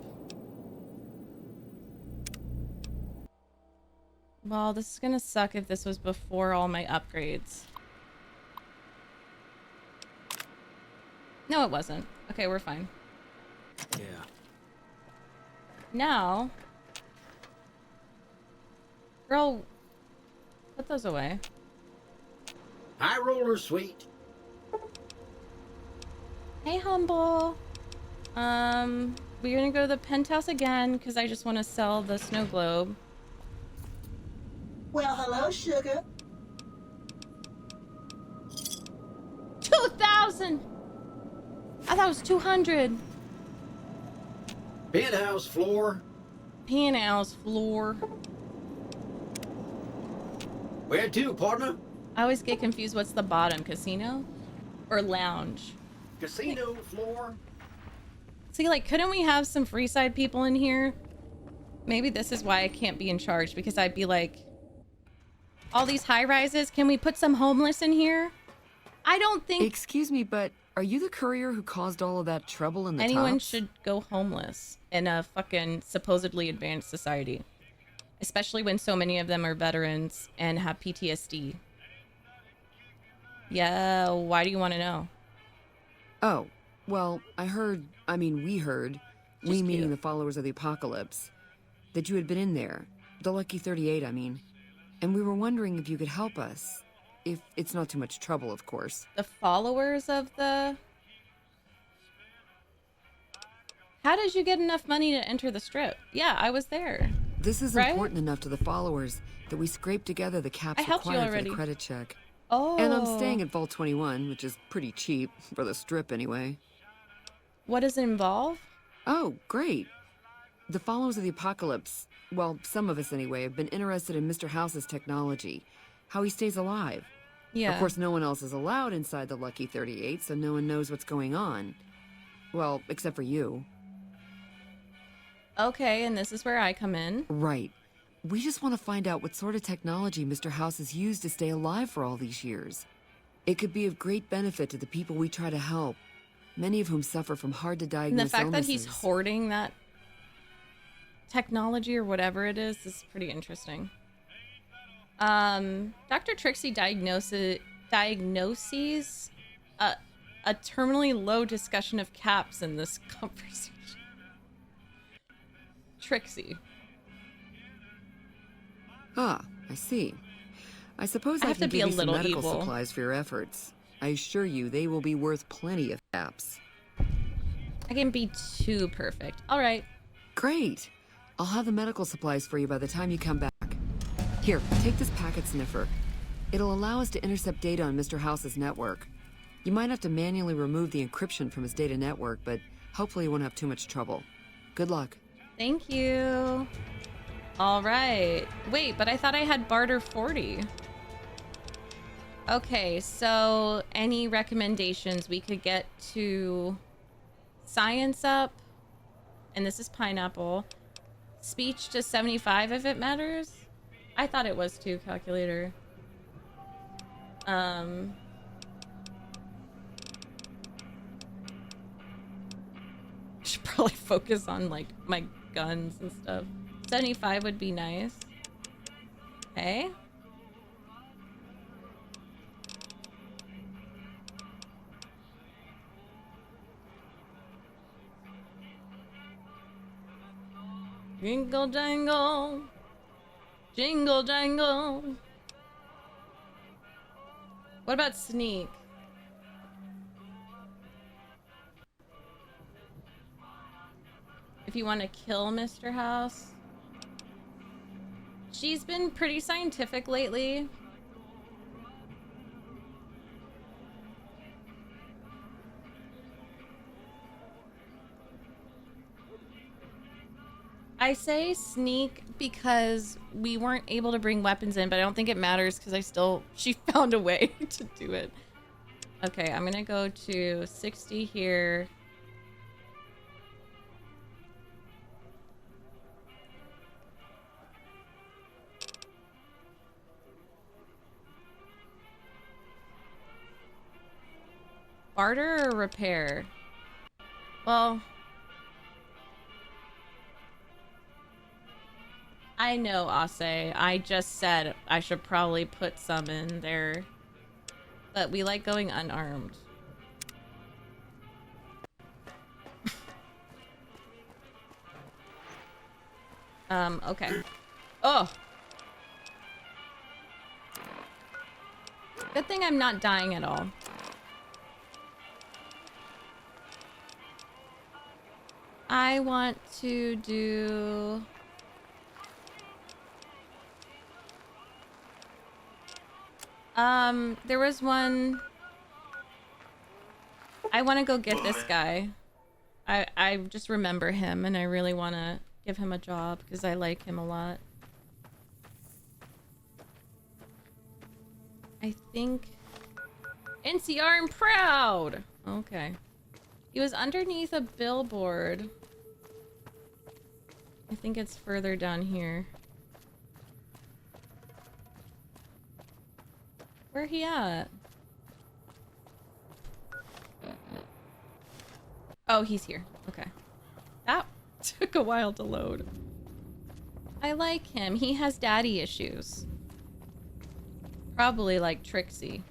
Well, this is gonna suck if this was before all my upgrades. No, it wasn't. Okay, we're fine. Yeah. Now... Girl, put those away. High roller, sweet. Hey, Humble. We're gonna go to the penthouse again because I just want to sell the snow globe. Well, hello, sugar. 2,000. I thought it was 200. Penthouse floor. Penthouse floor. Where to, partner? I always get confused. What's the bottom? Casino or lounge? Casino floor. See, like, couldn't we have some Freeside people in here? Maybe this is why I can't be in charge, because I'd be like, all these high rises, can we put some homeless in here? I don't think Excuse me, but are you the courier who caused all of that trouble in the anyone tops? should go homeless in a fucking supposedly advanced society. Especially when so many of them are veterans and have PTSD. Yeah, why do you want to know? Oh, well, we heard, we meaning the followers of the apocalypse, that you had been in there. The Lucky 38, I mean. And we were wondering if you could help us. If it's not too much trouble, of course. The followers of the... How did you get enough money to enter the strip? Yeah, I was there. This is right? important enough to the followers that we scraped together the caps required for the credit check. Oh. And I'm staying at Vault 21, which is pretty cheap, for the strip anyway. What does it involve? Oh, great. The followers of the apocalypse, well, some of us anyway, have been interested in Mr. House's technology, how he stays alive. Yeah. Of course, no one else is allowed inside the Lucky 38, so no one knows what's going on. Well, except for you. Okay, and this is where I come in. Right. We just want to find out what sort of technology Mr. House has used to stay alive for all these years. It could be of great benefit to the people we try to help, many of whom suffer from hard-to-diagnose And the fact illnesses. that he's hoarding that technology or whatever it is pretty interesting. Dr. Trixie diagnoses a terminally low discussion of caps in this conversation. Trixie. Ah, I see. I suppose I I have can to be give a you some little medical evil. supplies for your efforts. I assure you, they will be worth plenty of caps. I can be too perfect. All right. Great. I'll have the medical supplies for you by the time you come back. Here, take this packet sniffer. It'll allow us to intercept data on Mr. House's network. You might have to manually remove the encryption from his data network, but hopefully you won't have too much trouble. Good luck. Thank you. All right. Wait, but I thought I had barter 40. Okay, so any recommendations? We could get to science up, and this is pineapple. Speech to 75 if it matters. I thought it was too, calculator. Should probably focus on like my guns and stuff. 75 would be nice. Okay. Jingle jangle. Jingle jangle. What about sneak? If you want to kill Mr. House. She's been pretty scientific lately. I say sneak because we weren't able to bring weapons in, but I don't think it matters because she found a way to do it. Okay, I'm gonna go to 60 here. Barter or repair? Well, I know, Ase. I just said I should probably put some in there. But we like going unarmed. Okay. Oh! Good thing I'm not dying at all. I want to do... there was one... I want to go get this guy. I just remember him and I really want to give him a job because I like him a lot. I think... NCR and proud! Okay. He was underneath a billboard. I think it's further down here. Where he at? Oh, he's here. Okay. That took a while to load. I like him. He has daddy issues. Probably like Trixie.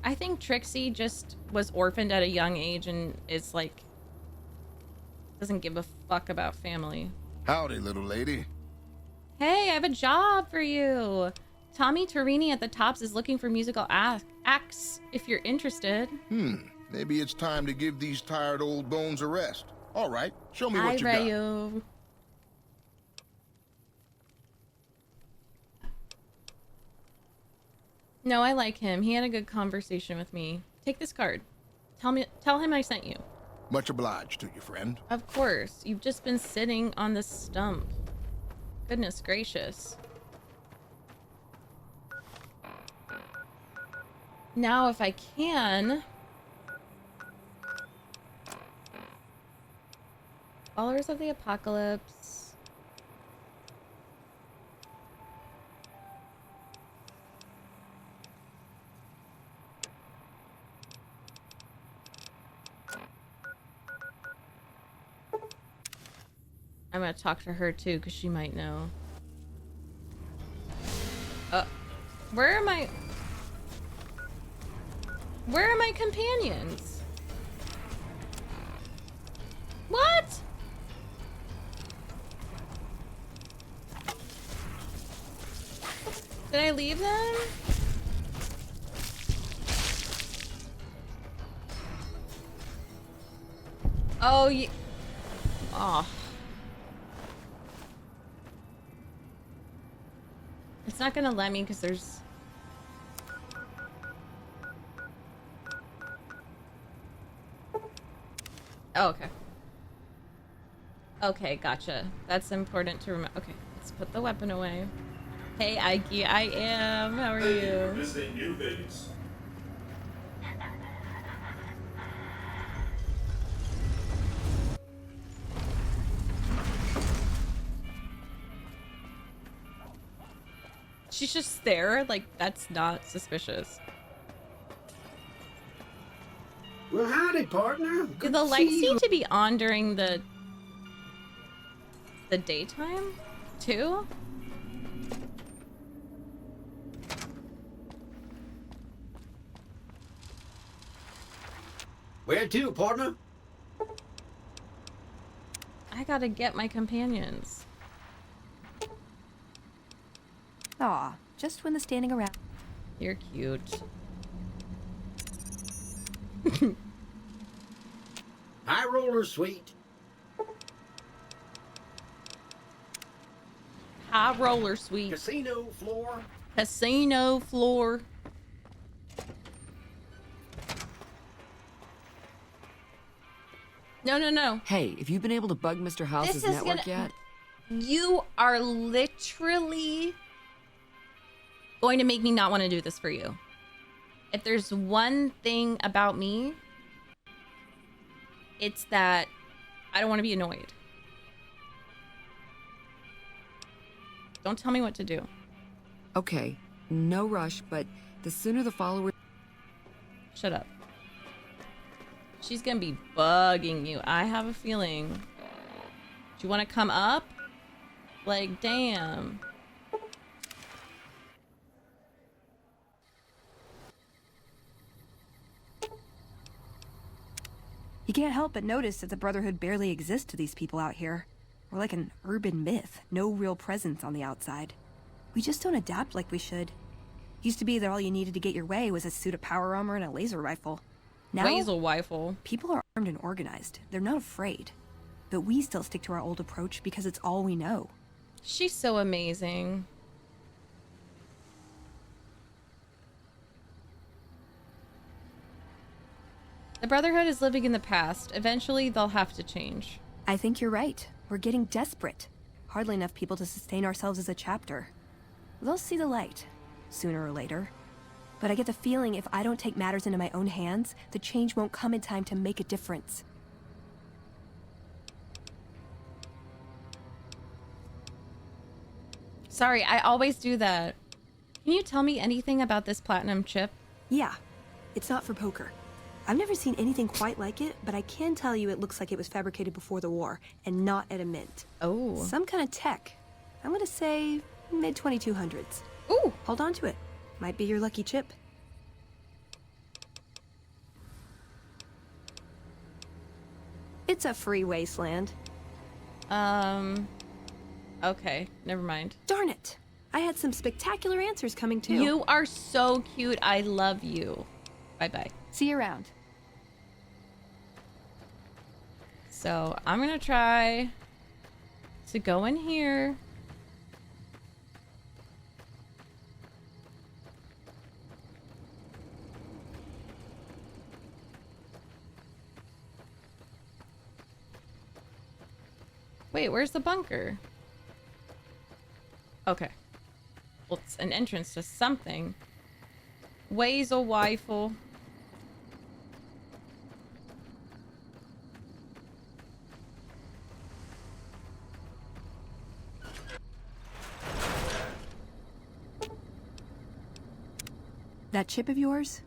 I think Trixie just was orphaned at a young age and is like... doesn't give a fuck about family. Howdy, little lady. Hey, I have a job for you. Tommy Torini at the Tops is looking for musical acts, if you're interested. Maybe it's time to give these tired old bones a rest. All right, show me what you got. You. No, I like him. He had a good conversation with me. Take this card. Tell him I sent you. Much obliged to you, friend. Of course. You've just been sitting on the stump. Goodness gracious. Now, if I can... Followers of the Apocalypse. I'm gonna talk to her too, because she might know. Where are my companions? What? Did I leave them? Oh, yeah. Oh. It's not gonna let me because there's... Oh, okay. Okay, gotcha. That's important to remember. Okay, let's put the weapon away. Hey, Ike, I am. How are you? Visiting New Vegas. She's just there? Like, that's not suspicious. Well, howdy, partner. Do the lights need to be on during the daytime, too? Where to, partner? I gotta get my companions. Aw, just when the standing around. You're cute. High roller suite. High roller suite. Casino floor. Casino floor. No, no, no. Hey, have you been able to bug Mr. House's network yet? You are literally going to make me not want to do this for you. If there's one thing about me, it's that I don't want to be annoyed. Don't tell me what to do. Okay, no rush, but the sooner the followers... Shut up. She's gonna be bugging you. I have a feeling. Do you want to come up? Like, damn. You can't help but notice that the Brotherhood barely exists to these people out here. We're like an urban myth, no real presence on the outside. We just don't adapt like we should. Used to be that all you needed to get your way was a suit of power armor and a laser rifle. Now, Laser rifle. People are armed and organized. They're not afraid. But we still stick to our old approach because it's all we know. She's so amazing. The Brotherhood is living in the past. Eventually, they'll have to change. I think you're right. We're getting desperate. Hardly enough people to sustain ourselves as a chapter. They'll see the light, sooner or later. But I get the feeling if I don't take matters into my own hands, the change won't come in time to make a difference. Sorry, I always do that. Can you tell me anything about this platinum chip? Yeah, it's not for poker. I've never seen anything quite like it, but I can tell you it looks like it was fabricated before the war, and not at a mint. Oh. Some kind of tech. I'm gonna say mid-2200s. Ooh! Hold on to it. Might be your lucky chip. It's a free wasteland. Okay, never mind. Darn it. I had some spectacular answers coming too. You are so cute. I love you. Bye-bye. See you around. So I'm gonna try to go in here. Wait, where's the bunker? Okay. Well, it's an entrance to something. Weasel Weifel. That chip of yours?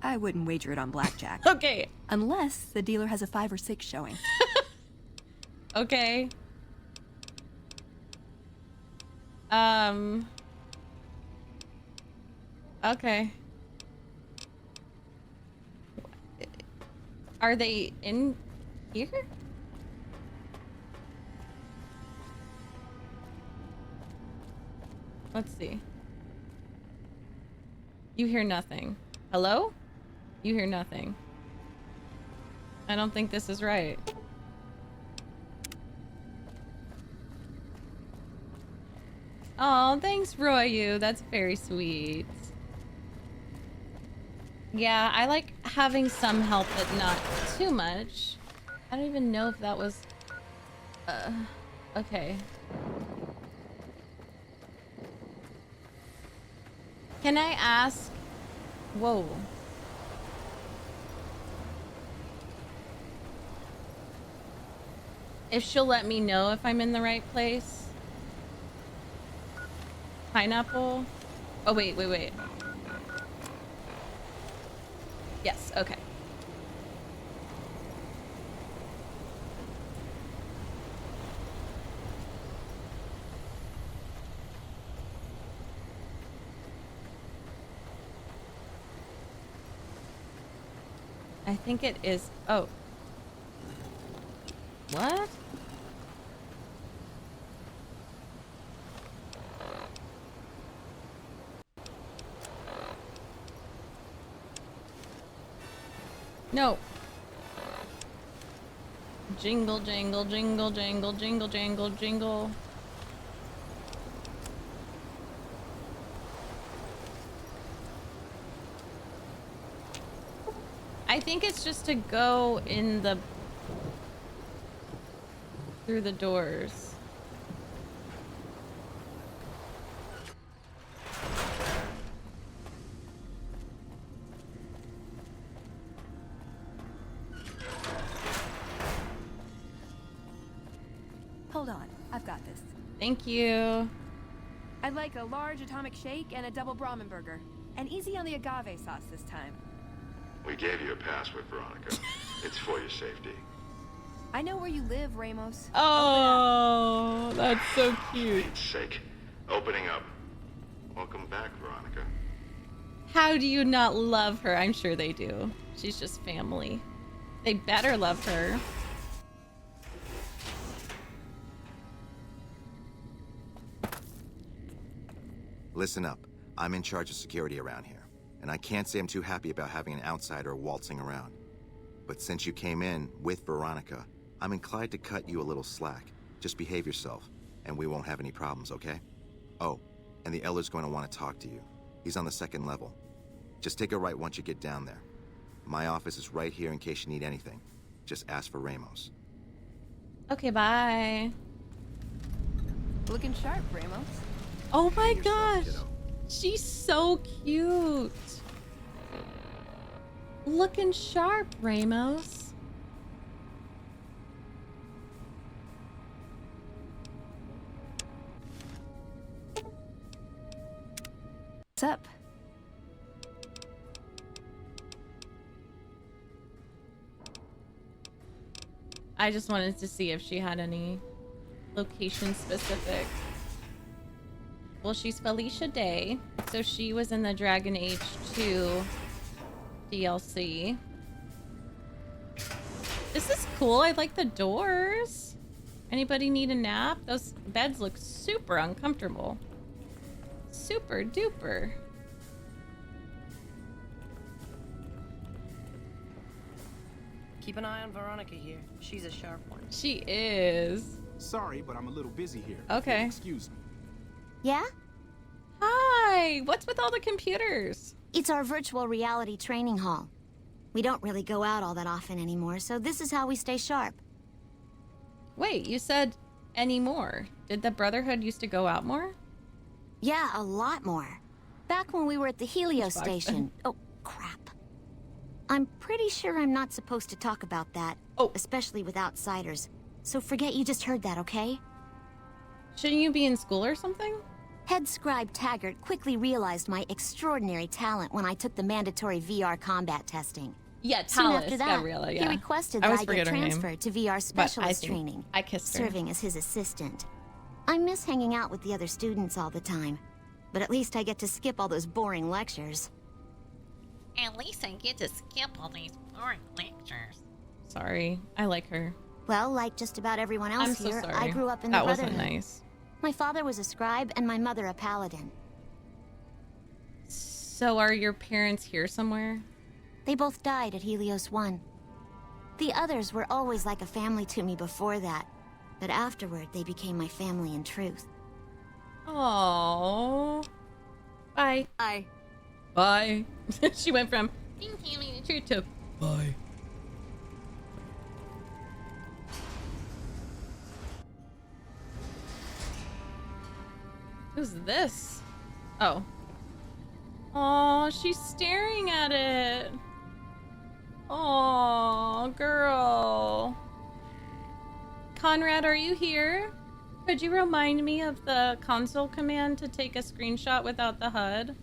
I wouldn't wager it on blackjack. Okay. Unless the dealer has a 5 or 6 showing. Okay. Okay. Are they in here? Let's see. You hear nothing. Hello? You hear nothing. I don't think this is right. Oh, thanks, Royu. That's very sweet. Yeah, I like having some help, but not too much. I don't even know if that was... okay. Can I ask... Whoa. If she'll let me know if I'm in the right place? Pineapple? Oh, wait. Yes, okay. I think it is. Oh. What? No. Jingle, jangle, jingle, jangle, jingle, jangle, jingle. I think it's just to go in the... through the doors. Hold on, I've got this. Thank you. I'd like a large atomic shake and a double Brahmin burger. And easy on the agave sauce this time. We gave you a password, Veronica. It's for your safety. I know where you live, Ramos. Oh, that's so cute. For Pete's sake. Opening up. Welcome back, Veronica. How do you not love her? I'm sure they do. She's just family. They better love her. Listen up. I'm in charge of security around here, and I can't say I'm too happy about having an outsider waltzing around. But since you came in with Veronica, I'm inclined to cut you a little slack. Just behave yourself, and we won't have any problems, okay? Oh, and the Elder's going to want to talk to you. He's on the 2nd level. Just take a right once you get down there. My office is right here in case you need anything. Just ask for Ramos. Okay, bye. Looking sharp, Ramos. Oh my gosh. She's so cute. Looking sharp, Ramos. What's up? I just wanted to see if she had any location specific. Well, she's Felicia Day, so she was in the Dragon Age 2 DLC. This is cool. I like the doors. Anybody need a nap? Those beds look super uncomfortable. Super duper. Keep an eye on Veronica here. She's a sharp one. She is. Sorry, but I'm a little busy here. Okay. Excuse me. Yeah? Hi! What's with all the computers? It's our virtual reality training hall. We don't really go out all that often anymore, so this is how we stay sharp. Wait, you said anymore. Did the Brotherhood used to go out more? Yeah, a lot more. Back when we were at the Helios station. Oh, crap. I'm pretty sure I'm not supposed to talk about that. Oh. Especially with outsiders. So forget you just heard that, okay? Shouldn't you be in school or something? Head scribe Taggart quickly realized my extraordinary talent when I took the mandatory VR combat testing. Yeah, Soon Talus, after that, Gabriella, yeah. he requested that I get her name, transferred to VR specialist training, I kissed her. serving as his assistant. I miss hanging out with the other students all the time, but at least I get to skip all those boring lectures. At least I get to skip all these boring lectures. Sorry, I like her. Well, like just about everyone else I'm so here, sorry. I grew up in That the wasn't Brotherhood. nice. My father was a scribe and my mother a paladin. So are your parents here somewhere? They both died at Helios 1. The others were always like a family to me before that, but afterward they became my family in truth. Aww. Bye. Bye. Bye. She went from being family in truth to bye. Who's this? Oh. Oh, she's staring at it. Oh, girl. Conrad, are you here? Could you remind me of the console command to take a screenshot without the HUD?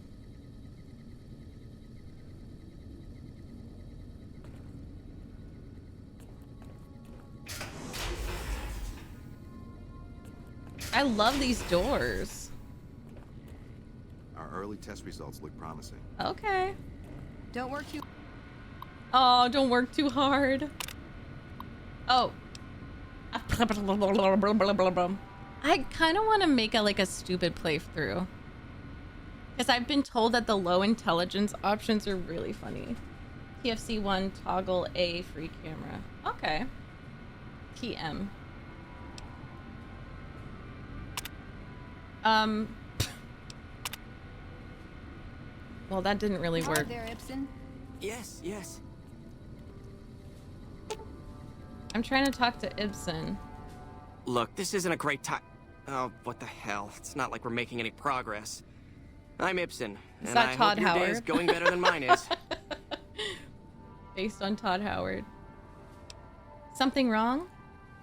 I love these doors. Our early test results look promising. Okay. Don't work too... Oh, don't work too hard. Oh. I kind of want to make a stupid playthrough. Because I've been told that the low intelligence options are really funny. TFC 1, toggle A, free camera. Okay. TM. Well, that didn't really work. Hi there, Ibsen. Yes, yes. I'm trying to talk to Ibsen. Look, this isn't a great time. Oh, what the hell? It's not like we're making any progress. I'm Ibsen, Is and that I Todd hope your day is Howard? going better than mine is. Based on Todd Howard. Something wrong?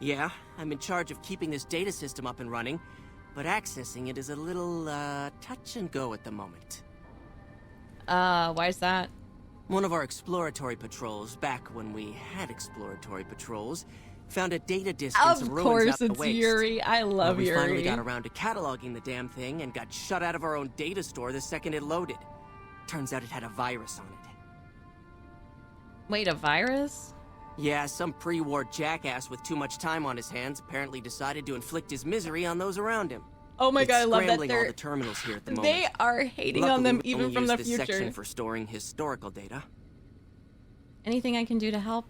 Yeah, I'm in charge of keeping this data system up and running, but accessing it is a little, touch and go at the moment. Why is that? One of our exploratory patrols, back when we had exploratory patrols, found a data disk in some Of ruins course out in the it's waste. Yuri. I love We finally Yuri. got around to cataloging the damn thing and got shut out of our own data store the second it loaded. Turns out it had a virus on it. Wait, a virus? Yeah, some pre-war jackass with too much time on his hands apparently decided to inflict his misery on those around him. Oh my god, I love that scrambling all they're... the terminals here at the moment. They are hating on Luckily, them we even only from use the this future. section for storing historical data. Anything I can do to help?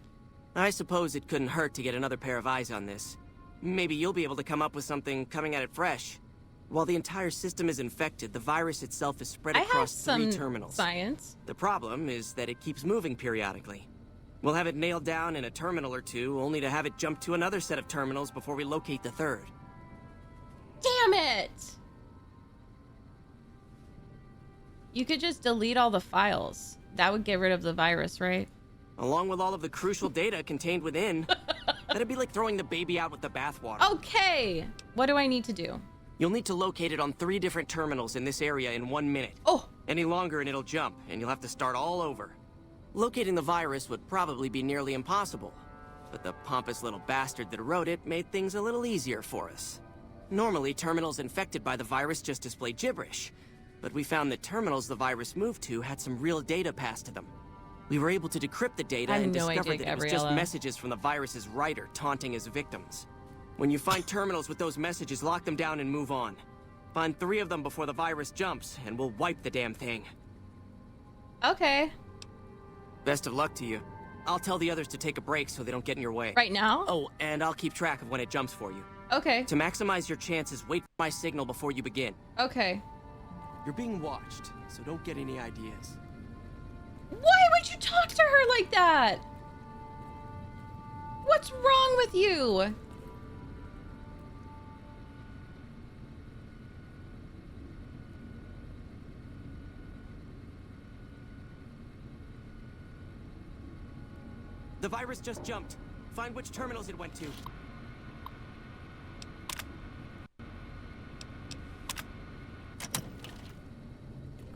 I suppose it couldn't hurt to get another pair of eyes on this. Maybe you'll be able to come up with something coming at it fresh. While the entire system is infected, the virus itself is spread I have across some 3 terminals. science. The problem is that it keeps moving periodically. We'll have it nailed down in a terminal or 2, only to have it jump to another set of terminals before we locate the 3rd. Damn it! You could just delete all the files. That would get rid of the virus, right? Along with all of the crucial data contained within. That'd be like throwing the baby out with the bathwater. Okay! What do I need to do? You'll need to locate it on 3 different terminals in this area in 1 minute. Oh! Any longer and it'll jump, and you'll have to start all over. Locating the virus would probably be nearly impossible, but the pompous little bastard that wrote it made things a little easier for us. Normally, terminals infected by the virus just display gibberish, but we found that terminals the virus moved to had some real data passed to them. We were able to decrypt the data I have and no discovered idea, that it was just Gabriella. messages from the virus's writer taunting his victims. When you find terminals with those messages, lock them down and move on. Find 3 of them before the virus jumps, and we'll wipe the damn thing. Okay. Best of luck to you. I'll tell the others to take a break so they don't get in your way. Right now? Oh, and I'll keep track of when it jumps for you. Okay. To maximize your chances, wait for my signal before you begin. Okay. You're being watched, so don't get any ideas. Why would you talk to her like that? What's wrong with you? The virus just jumped. Find which terminals it went to.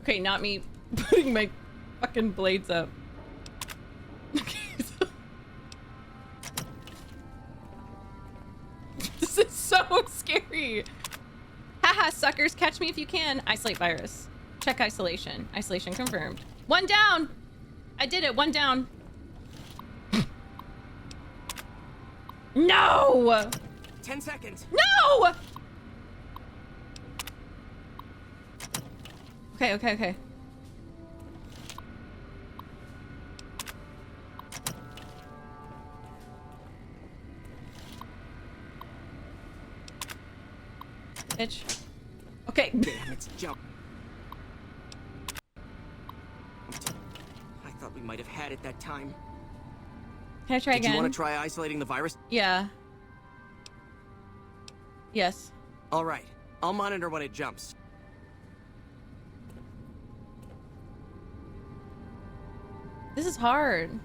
Okay, not me putting my fucking blades up. This is so scary. Haha, suckers, catch me if you can. Isolate virus. Check isolation. Isolation confirmed. 1 down. I did it. 1 down. No! 10 seconds. No! Okay. Bitch. Okay. Damn, it's jump. I thought we might have had it that time. Can I try Did again? you want to try isolating the virus? Yeah. Yes. All right. I'll monitor when it jumps. This is hard.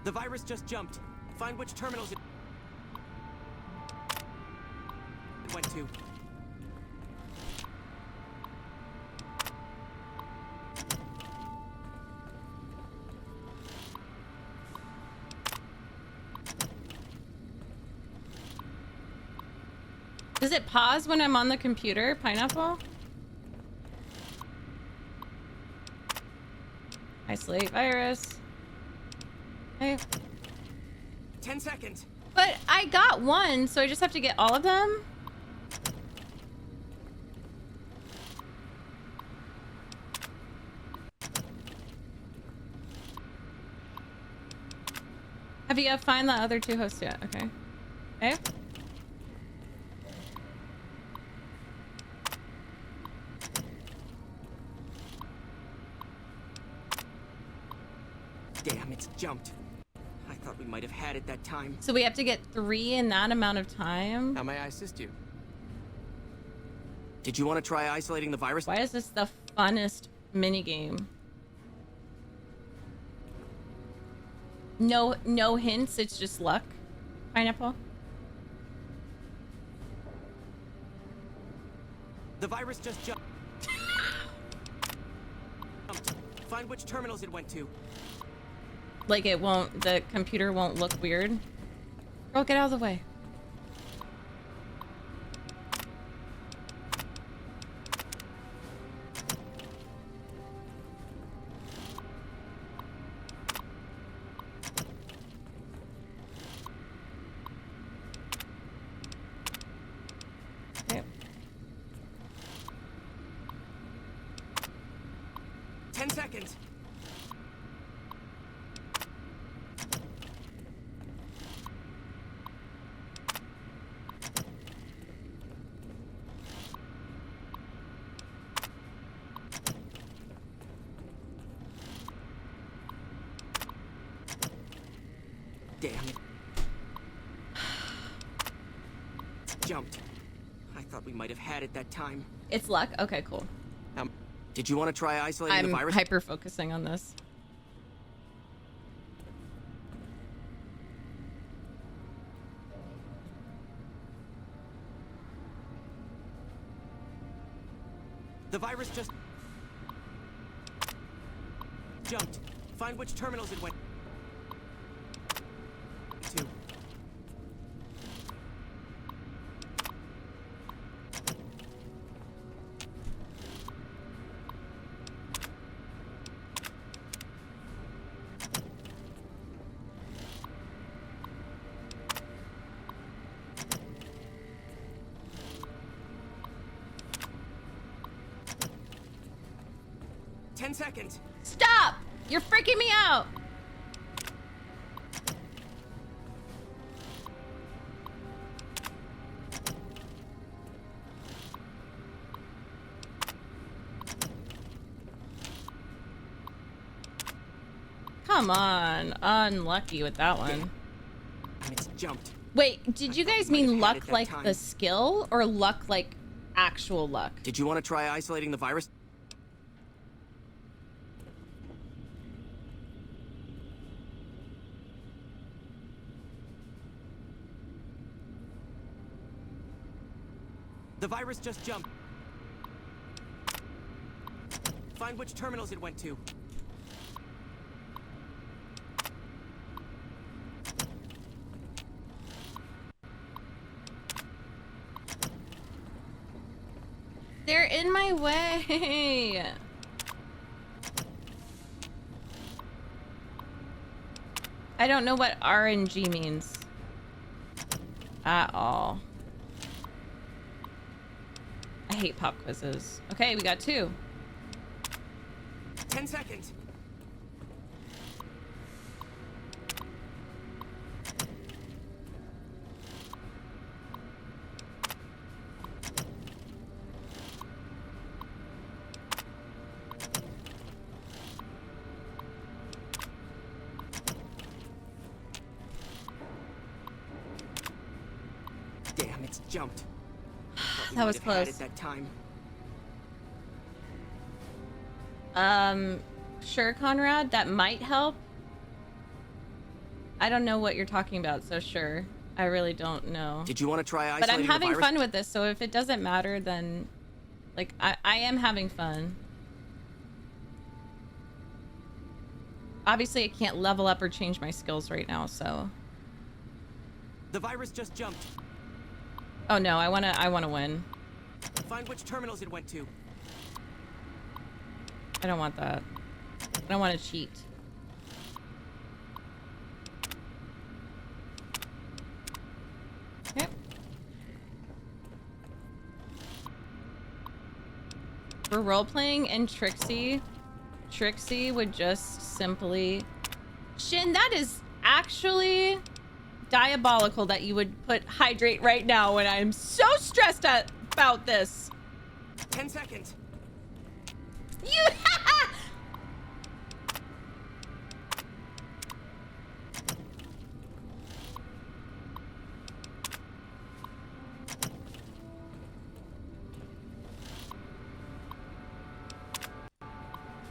The virus just jumped. Find which terminals it went to. Does it pause when I'm on the computer, Pineapple? Isolate virus. Okay. 10 seconds. But I got one, so I just have to get all of them? Have you found the other 2 hosts yet? Okay. Okay. Damn, it's jumped. I thought we might have had it that time. So we have to get 3 in that amount of time? How may I assist you? Did you want to try isolating the virus? Why is this the funnest minigame? No hints, it's just luck. Pineapple? The virus just jumped. Find which terminals it went to. Like it won't, the computer won't look weird. Girl, get out of the way. Okay. 10 seconds. Damn it. Jumped. I thought we might have had it that time. It's luck? Okay, cool. Did you want to try isolating the virus? I'm hyper focusing on this. The virus just jumped. Find which terminals it went to. Ten seconds. Stop! You're freaking me out! Come on. Unlucky with that one. It's jumped. Wait, did you guys mean luck like the skill or luck like actual luck? Did you want to try isolating the virus? The virus just jumped. Find which terminals it went to. They're in my way. I don't know what RNG means at all. I hate pop quizzes. Okay, we got 2. 10 seconds. Damn, it's jumped. That was close. At that time. Sure, Conrad, that might help. I don't know what you're talking about, so sure. I really don't know. Did you want to try isolating But I'm having the virus? fun with this, so if it doesn't matter, then like I am having fun. Obviously, I can't level up or change my skills right now, so. The virus just jumped. Oh no, I wanna win. Find which terminals it went to. I don't want that. I don't want to cheat. Okay. For role-playing and Trixie would just simply... Shin, that is actually diabolical that you would put hydrate right now when I'm so stressed about this. 10 seconds. You...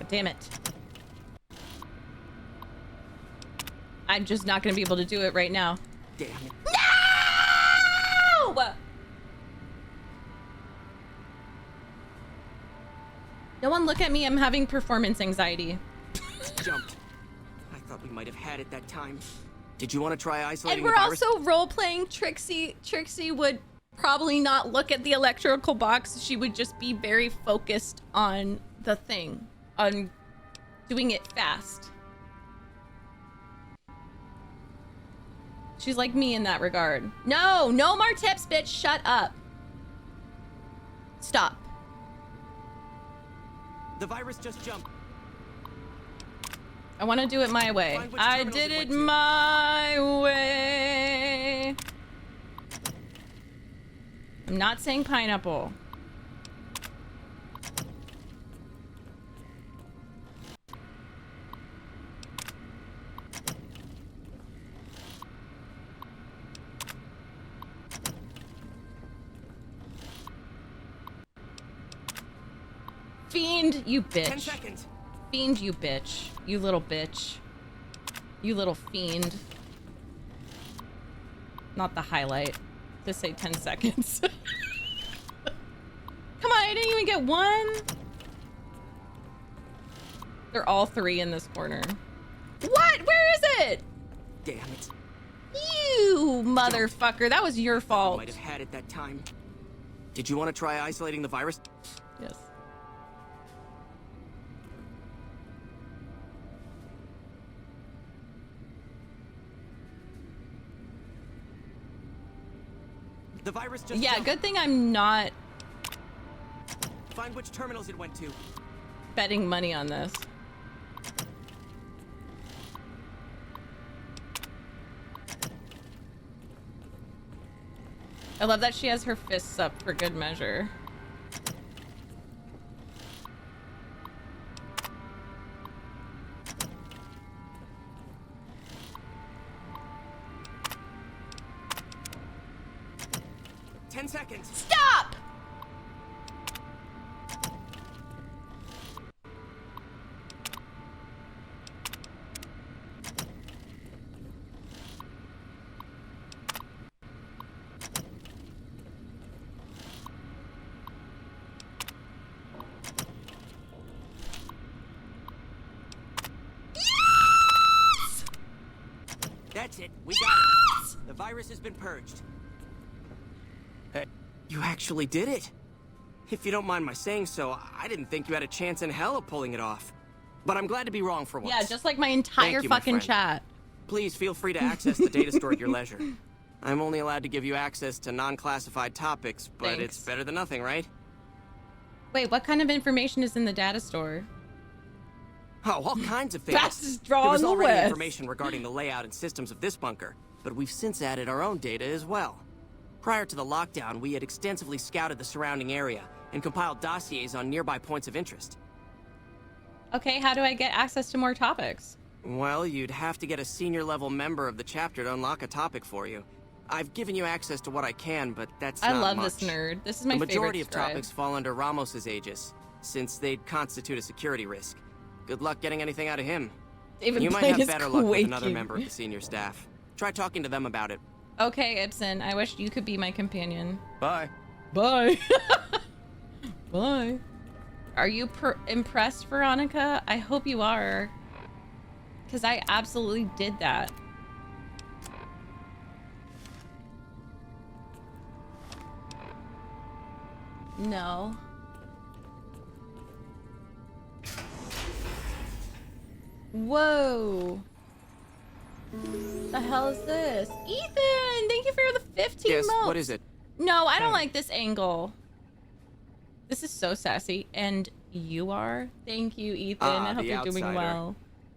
Damn it. I'm just not gonna be able to do it right now. Damn it. No! No one look at me, I'm having performance anxiety. Jumped. I thought we might have had it that time. Did you want to try isolating And we're the virus? also role-playing Trixie. Trixie would probably not look at the electrical box. She would just be very focused on the thing. On doing it fast. She's like me in that regard. No more tips, bitch. Shut up. Stop. The virus just jumped. I want to do it my way. I did it my way. I'm not saying pineapple. Fiend, you bitch. 10 seconds. Fiend, you bitch. You little bitch. You little fiend. Not the highlight. To say 10 seconds. Come on, I didn't even get one. They're all three in this corner. What? Where is it? Damn it. You motherfucker. That was your fault. Might have had it that time. Did you want to try isolating the virus? Yes. The virus just Yeah, jumped. good thing I'm not Find which terminals it went to. betting money on this. I love that she has her fists up for good measure. Seconds. Stop! Yes! That's it. We got it. The virus has been purged. Hey, you actually did it. If you don't mind my saying so, I didn't think you had a chance in hell of pulling it off. But I'm glad to be wrong for once. Yeah, just like my entire Thank you, my fucking friend. chat. Please feel free to access the data store at your leisure. I'm only allowed to give you access to non-classified topics, but Thanks. it's better than nothing, right? Wait, what kind of information is in the data store? Oh, all kinds of things. Fastest draw There was in the already West. information regarding the layout and systems of this bunker, but we've since added our own data as well. Prior to the lockdown, we had extensively scouted the surrounding area and compiled dossiers on nearby points of interest. Okay, how do I get access to more topics? Well, you'd have to get a senior-level member of the chapter to unlock a topic for you. I've given you access to what I can, but that's I not love much. this nerd. This is my The majority favorite of scribe. topics fall under Ramos's aegis, since they'd constitute a security risk. Good luck getting anything out of him. David You might Blaine have is better luck with another quaking. member of the senior staff. Try talking to them about it. Okay, Ibsen, I wish you could be my companion. Bye. Bye. Bye. Are you impressed, Veronica? I hope you are. Because I absolutely did that. No. Whoa. The hell is this? Ethan, thank you for the 15 Yes, motes. what is it? No, I don't like this angle. This is so sassy. And you are? Thank you, Ethan. I hope the you're doing outsider. well.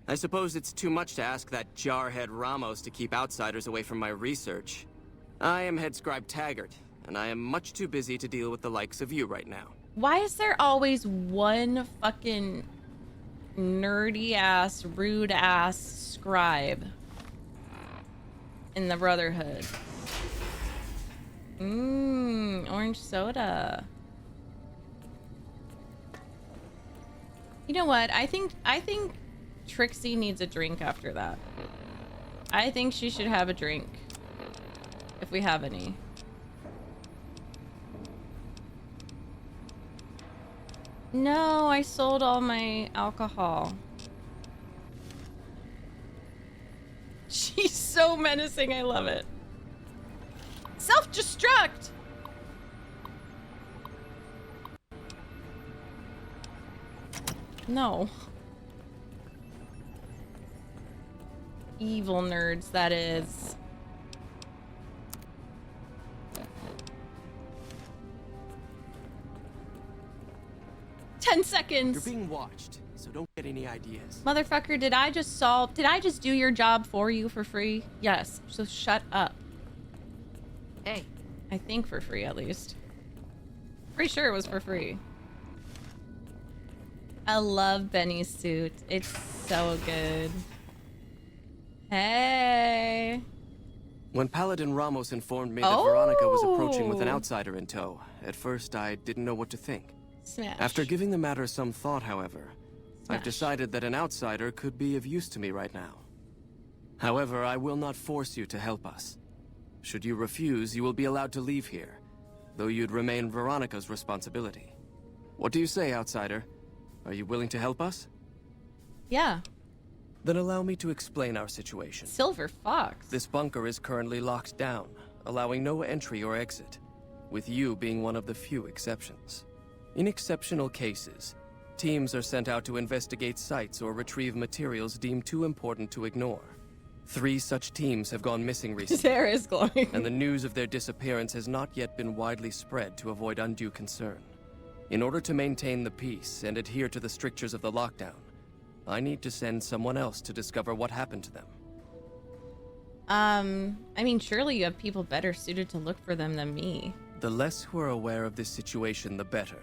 I suppose it's too much to ask that jarhead Ramos to keep outsiders away from my research. I am head scribe Taggart, and I am much too busy to deal with the likes of you right now. Why is there always one fucking nerdy ass, rude ass scribe in the Brotherhood? Orange soda. You know what? I think Trixie needs a drink after that. I think she should have a drink. If we have any. No, I sold all my alcohol. She's so menacing, I love it. Self-destruct! No. Evil nerds, that is. Ten seconds. You're being watched, so don't get any ideas. Motherfucker, did I just do your job for you for free? Yes, so shut up. Hey. I think for free, at least. Pretty sure it was for free. I love Benny's suit. It's so good. Hey. When Paladin Ramos informed me that Veronica was approaching with an Oh. outsider in tow, at first I didn't know what to think. Smash. After giving the matter some thought, however, I've Smash. decided that an outsider could be of use to me right now. However, I will not force you to help us. Should you refuse, you will be allowed to leave here, though you'd remain Veronica's responsibility. What do you say, outsider? Are you willing to help us? Yeah. Then allow me to explain our situation. Silver Fox. This bunker is currently locked down, allowing no entry or exit, with you being one of the few exceptions. In exceptional cases, teams are sent out to investigate sites or retrieve materials deemed too important to ignore. 3 such teams have gone missing recently. His hair is glowing. And the news of their disappearance has not yet been widely spread to avoid undue concern. In order to maintain the peace and adhere to the strictures of the lockdown, I need to send someone else to discover what happened to them. I mean, surely you have people better suited to look for them than me. The less who are aware of this situation, the better.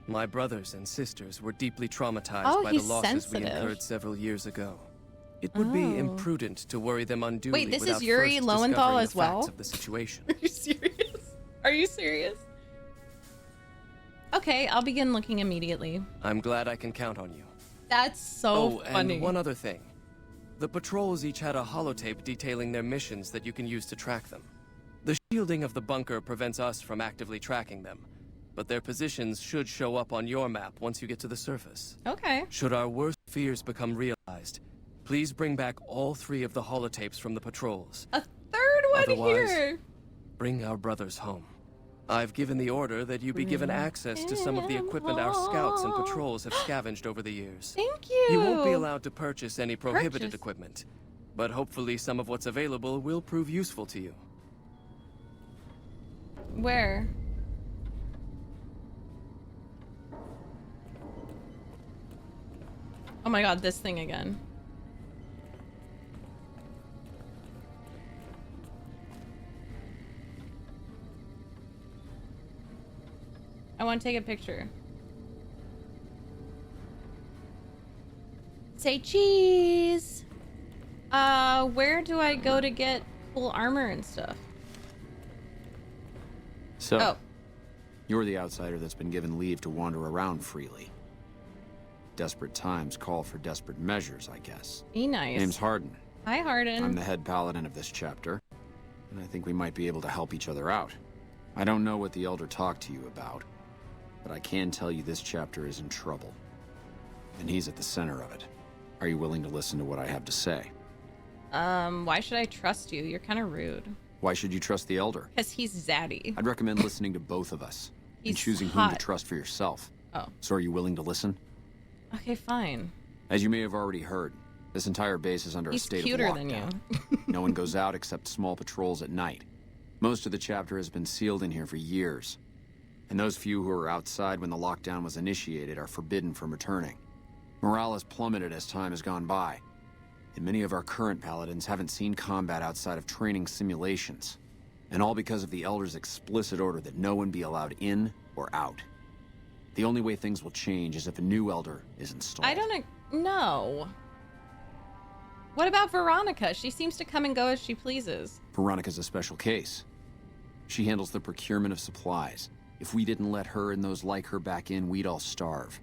My brothers and sisters were deeply traumatized by the he's losses we sensitive. incurred several years ago. It would be imprudent to worry them unduly. Wait, this without is Yuri first Lowenthal discovering as the facts well? of the situation. Are you serious? Are you serious? Okay, I'll begin looking immediately. I'm glad I can count on you. That's so funny. And one other thing. The patrols each had a holotape detailing their missions that you can use to track them. The shielding of the bunker prevents us from actively tracking them, but their positions should show up on your map once you get to the surface. Okay. Should our worst fears become realized, please bring back all 3 of the holotapes from the patrols. A third one Otherwise, here. Bring our brothers home. I've given the order that you be given access to some of the equipment our scouts and patrols have scavenged over the years. Thank you. You won't be allowed to purchase any prohibited equipment, but hopefully some of what's available will prove useful to you. Where? Oh my god, this thing again. I want to take a picture. Say cheese! Where do I go to get cool armor and stuff? So, Oh. you're the outsider that's been given leave to wander around freely. Desperate times call for desperate measures, I guess. Be nice. Name's Hardin. Hi, Hardin. I'm the head paladin of this chapter, and I think we might be able to help each other out. I don't know what the Elder talked to you about, but I can tell you this chapter is in trouble. And he's at the center of it. Are you willing to listen to what I have to say? Why should I trust you? You're kind of rude. Why should you trust the Elder? Because he's zaddy. I'd recommend listening to both of us and He's choosing whom to hot. trust for yourself. Oh. So are you willing to listen? Okay, fine. As you may have already heard, This entire base is under a He's state cuter of than lockdown. you. No one goes out except small patrols at night. Most of the chapter has been sealed in here for years. And those few who were outside when the lockdown was initiated are forbidden from returning. Morale has plummeted as time has gone by. And many of our current paladins haven't seen combat outside of training simulations. And all because of the Elder's explicit order that no one be allowed in or out. The only way things will change is if a new Elder is installed. I don't know. What about Veronica? She seems to come and go as she pleases. Veronica's a special case. She handles the procurement of supplies. If we didn't let her and those like her back in, we'd all starve.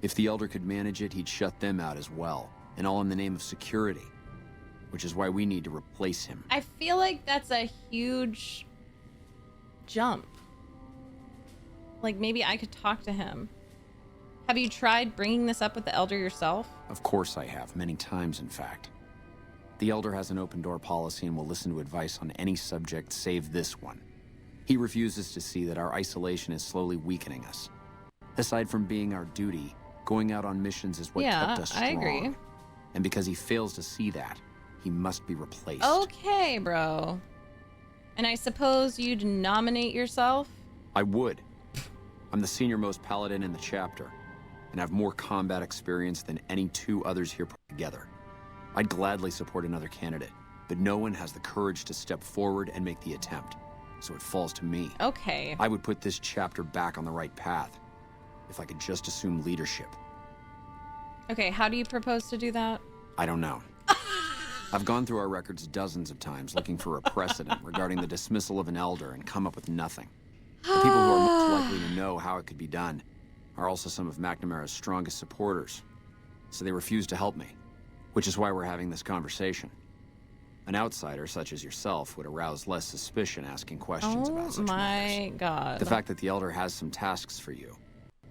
If the Elder could manage it, he'd shut them out as well. And all in the name of security. Which is why we need to replace him. I feel like that's a huge jump. Like, maybe I could talk to him. Have you tried bringing this up with the Elder yourself? Of course I have, many times in fact. The Elder has an open door policy and will listen to advice on any subject save this one. He refuses to see that our isolation is slowly weakening us. Aside from being our duty, going out on missions is what kept us strong. I agree. And because he fails to see that, he must be replaced. Okay, bro. And I suppose you'd nominate yourself? I would. I'm the senior-most paladin in the chapter, and have more combat experience than any two others here put together. I'd gladly support another candidate, but no one has the courage to step forward and make the attempt, so it falls to me. Okay. I would put this chapter back on the right path, if I could just assume leadership. Okay, how do you propose to do that? I don't know. I've gone through our records dozens of times looking for a precedent regarding the dismissal of an Elder and come up with nothing. The people who are most likely to know how it could be done are also some of McNamara's strongest supporters, so they refuse to help me, which is why we're having this conversation. An outsider such as yourself would arouse less suspicion asking questions about such matters. Oh my god. The fact that the Elder has some tasks for you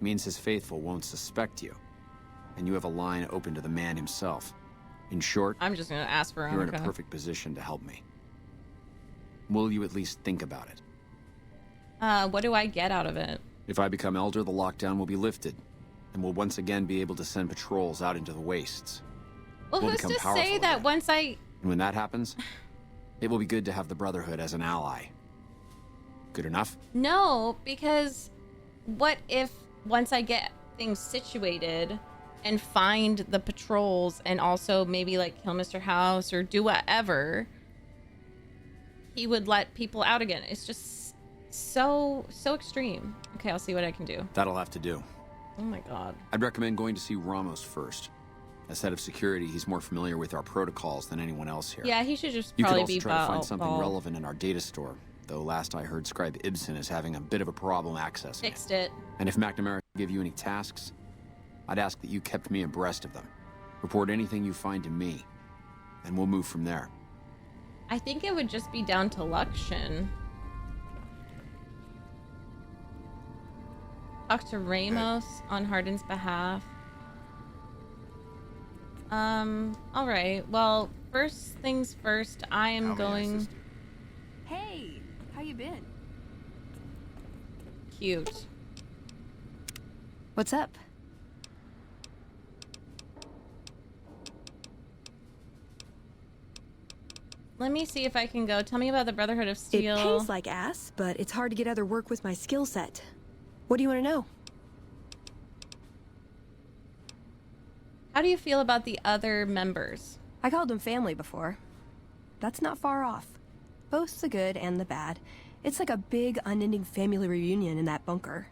means his faithful won't suspect you, and you have a line open to the man himself. In short, I'm just gonna ask Veronica. You're in a perfect position to help me. Will you at least think about it? What do I get out of it? If I become Elder, the lockdown will be lifted, and we'll once again be able to send patrols out into the wastes. Well, We'll who's become to powerful say that again. once I... And when that happens, it will be good to have the Brotherhood as an ally. Good enough? No, because what if once I get things situated and find the patrols and also maybe like kill Mr. House or do whatever, he would let people out again. It's just so extreme. Okay, I'll see what I can do. That'll have to do. Oh my god. I'd recommend going to see Ramos first. As head of security, he's more familiar with our protocols than anyone else here. Yeah, he should just You could probably also be try to find something bald. relevant in our data store, though last I heard Scribe Ibsen is having a bit of a problem accessing it. Fixed it. And if McNamara give you any tasks, I'd ask that you kept me abreast of them. Report anything you find to me, and we'll move from there. I think it would just be down to Luxion. Talk to Ramos on Hardin's behalf. All right. Well, first things first, I am going... Hey, how you been? Cute. What's up? Let me see if I can go. Tell me about the Brotherhood of It Steel. pays like ass, but it's hard to get other work with my skill set. What do you want to know? How do you feel about the other members? I called them family before. That's not far off. Both the good and the bad. It's like a big, unending family reunion in that bunker.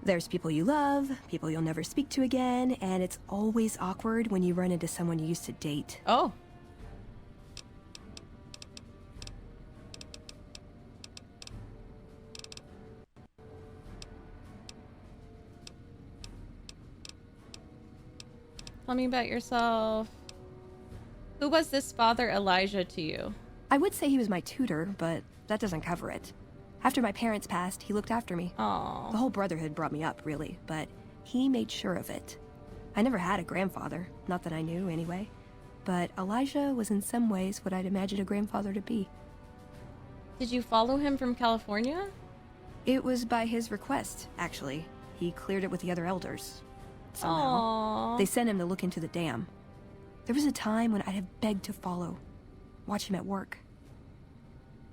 There's people you love, people you'll never speak to again, and it's always awkward when you run into someone you used to date. Oh. Tell me about yourself. Who was this Father Elijah to you? I would say he was my tutor, but that doesn't cover it. After my parents passed, he looked after me. Aww. The whole Brotherhood brought me up, really, but he made sure of it. I never had a grandfather, not that I knew anyway. But Elijah was in some ways what I'd imagined a grandfather to be. Did you follow him from California? It was by his request, actually. He cleared it with the other elders. Somehow. Aww. They sent him to look into the dam. There was a time when I'd have begged to follow, watch him at work.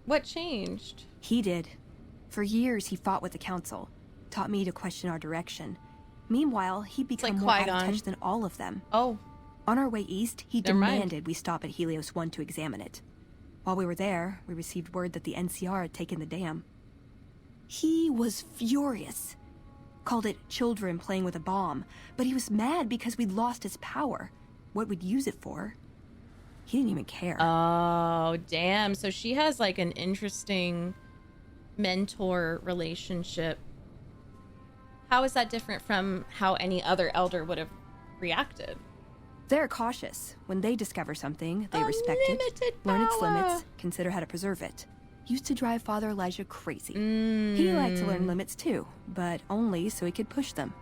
What changed? He did. For years, he fought with the council, taught me to question our direction. Meanwhile, he'd become more out of touch than all of them. Oh. On our way east, he demanded we stop at Helios 1 to examine it. While we were there, we received word that the NCR had taken the dam. He was furious. Called it children playing with a bomb, but he was mad because we'd lost his power. What we'd use it for. He didn't even care. Oh, damn. So she has like an interesting mentor relationship. How is that different from how any other elder would have reacted? They're cautious. When they discover something, they respect it, learn its limits, consider how to preserve it. Used to drive Father Elijah crazy. He liked to learn limits too, but only so he could push them.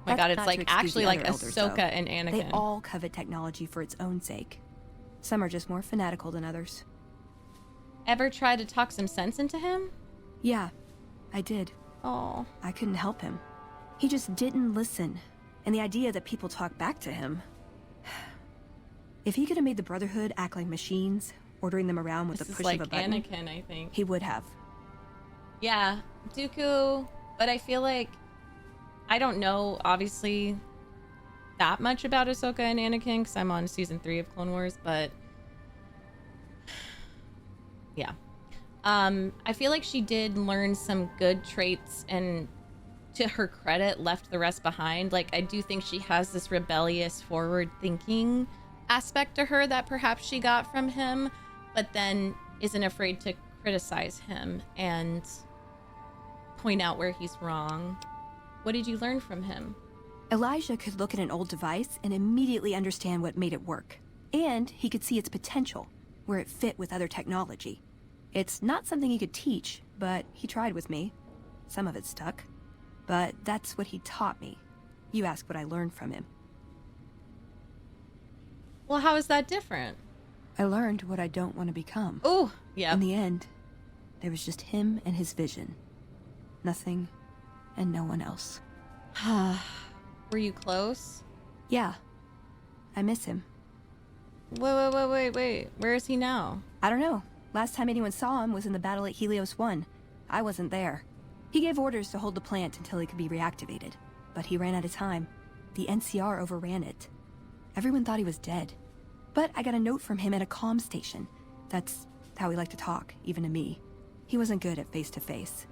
Oh my God, it's like actually like Ahsoka and Anakin. They all covet technology for its own sake. Some are just more fanatical than others. Ever try to talk some sense into him? Yeah, I did. Oh. I couldn't help him. He just didn't listen. And the idea that people talk back to him... If he could have made the Brotherhood act like machines, ordering them around with the push of a button... Anakin, I think. He would have. Yeah, Dooku, but I feel like... I don't know, obviously, that much about Ahsoka and Anakin, because I'm on season 3 of Clone Wars, but... Yeah. I feel like she did learn some good traits and, to her credit, left the rest behind. Like, I do think she has this rebellious, forward-thinking aspect to her that perhaps she got from him, but then isn't afraid to criticize him and point out where he's wrong. What did you learn from him? Elijah could look at an old device and immediately understand what made it work. And he could see its potential, where it fit with other technology. It's not something he could teach, but he tried with me. Some of it stuck. But that's what he taught me. You ask what I learned from him. Well, how is that different? I learned what I don't want to become. Oh, yeah. In the end, there was just him and his vision. Nothing and no one else. Were you close? Yeah. I miss him. Wait. Where is he now? I don't know. Last time anyone saw him was in the battle at Helios 1. I wasn't there. He gave orders to hold the plant until it could be reactivated. But he ran out of time. The NCR overran it. Everyone thought he was dead. But I got a note from him at a comm station. That's how he liked to talk, even to me. He wasn't good at face-to-face.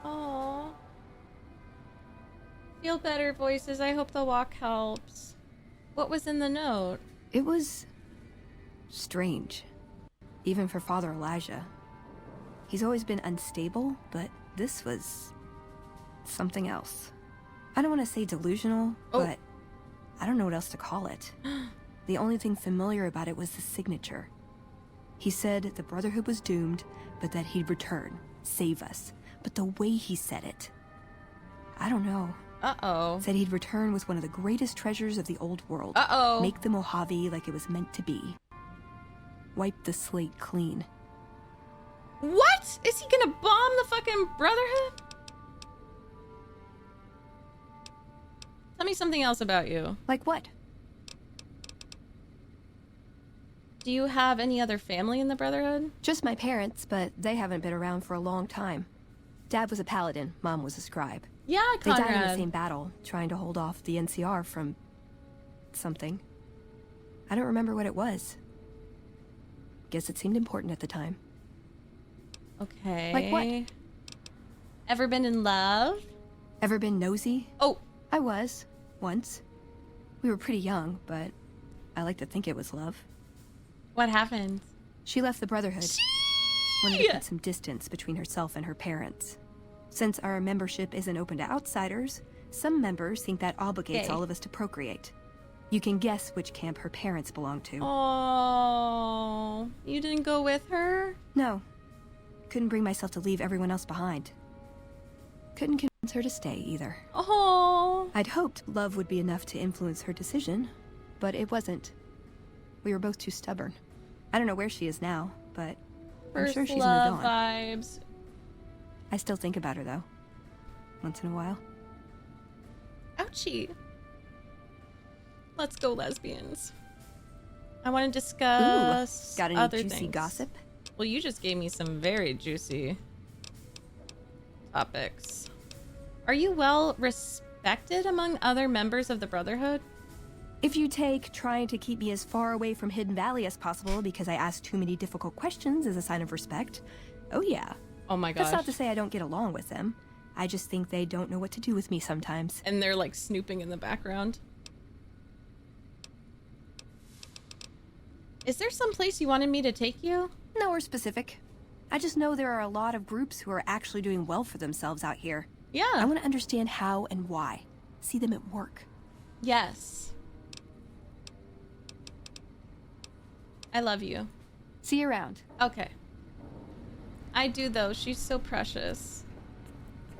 Aww. Feel better, voices. I hope the walk helps. What was in the note? It was... strange. Even for Father Elijah. He's always been unstable, but this was... something else. I don't want to say delusional, but I don't know what else to call it. The only thing familiar about it was the signature. He said the Brotherhood was doomed, but that he'd return, save us. But the way he said it... I don't know. Uh-oh. Said he'd return with one of the greatest treasures of the old world. Uh-oh. Make the Mojave like it was meant to be. Wipe the slate clean. What? Is he gonna bomb the fucking Brotherhood? Tell me something else about you. Like what? Do you have any other family in the Brotherhood? Just my parents, but they haven't been around for a long time. Dad was a paladin, Mom was a scribe. Yeah, They Conrad. died in the same battle, trying to hold off the NCR from... something. I don't remember what it was. Guess it seemed important at the time. Okay. Like what? Ever been in love? Ever been nosy? Oh. I was, once. We were pretty young, but I like to think it was love. What happened? She left the Brotherhood. Wanted to put some distance between herself and her parents. Since our membership isn't open to outsiders, some members think that obligates all of us to procreate. You can guess which camp her parents belong to. Oh, you didn't go with her? No. Couldn't bring myself to leave everyone else behind. Couldn't convince her to stay either. Oh. I'd hoped love would be enough to influence her decision, but it wasn't. We were both too stubborn. I don't know where she is now, but I'm sure she's moved on. Vibes. I still think about her, though. Once in a while. Ouchie. Let's go, lesbians. I want to discuss got any other juicy things. gossip? Well, you just gave me some very juicy topics. Are you well respected among other members of the Brotherhood? If you take trying to keep me as far away from Hidden Valley as possible because I ask too many difficult questions as a sign of respect, oh yeah. Oh my gosh. That's not to say I don't get along with them. I just think they don't know what to do with me sometimes. And they're like snooping in the background. Is there some place you wanted me to take you? Nowhere specific. I just know there are a lot of groups who are actually doing well for themselves out here. Yeah. I want to understand how and why. See them at work. Yes. I love you. See you around. Okay. I do though. She's so precious.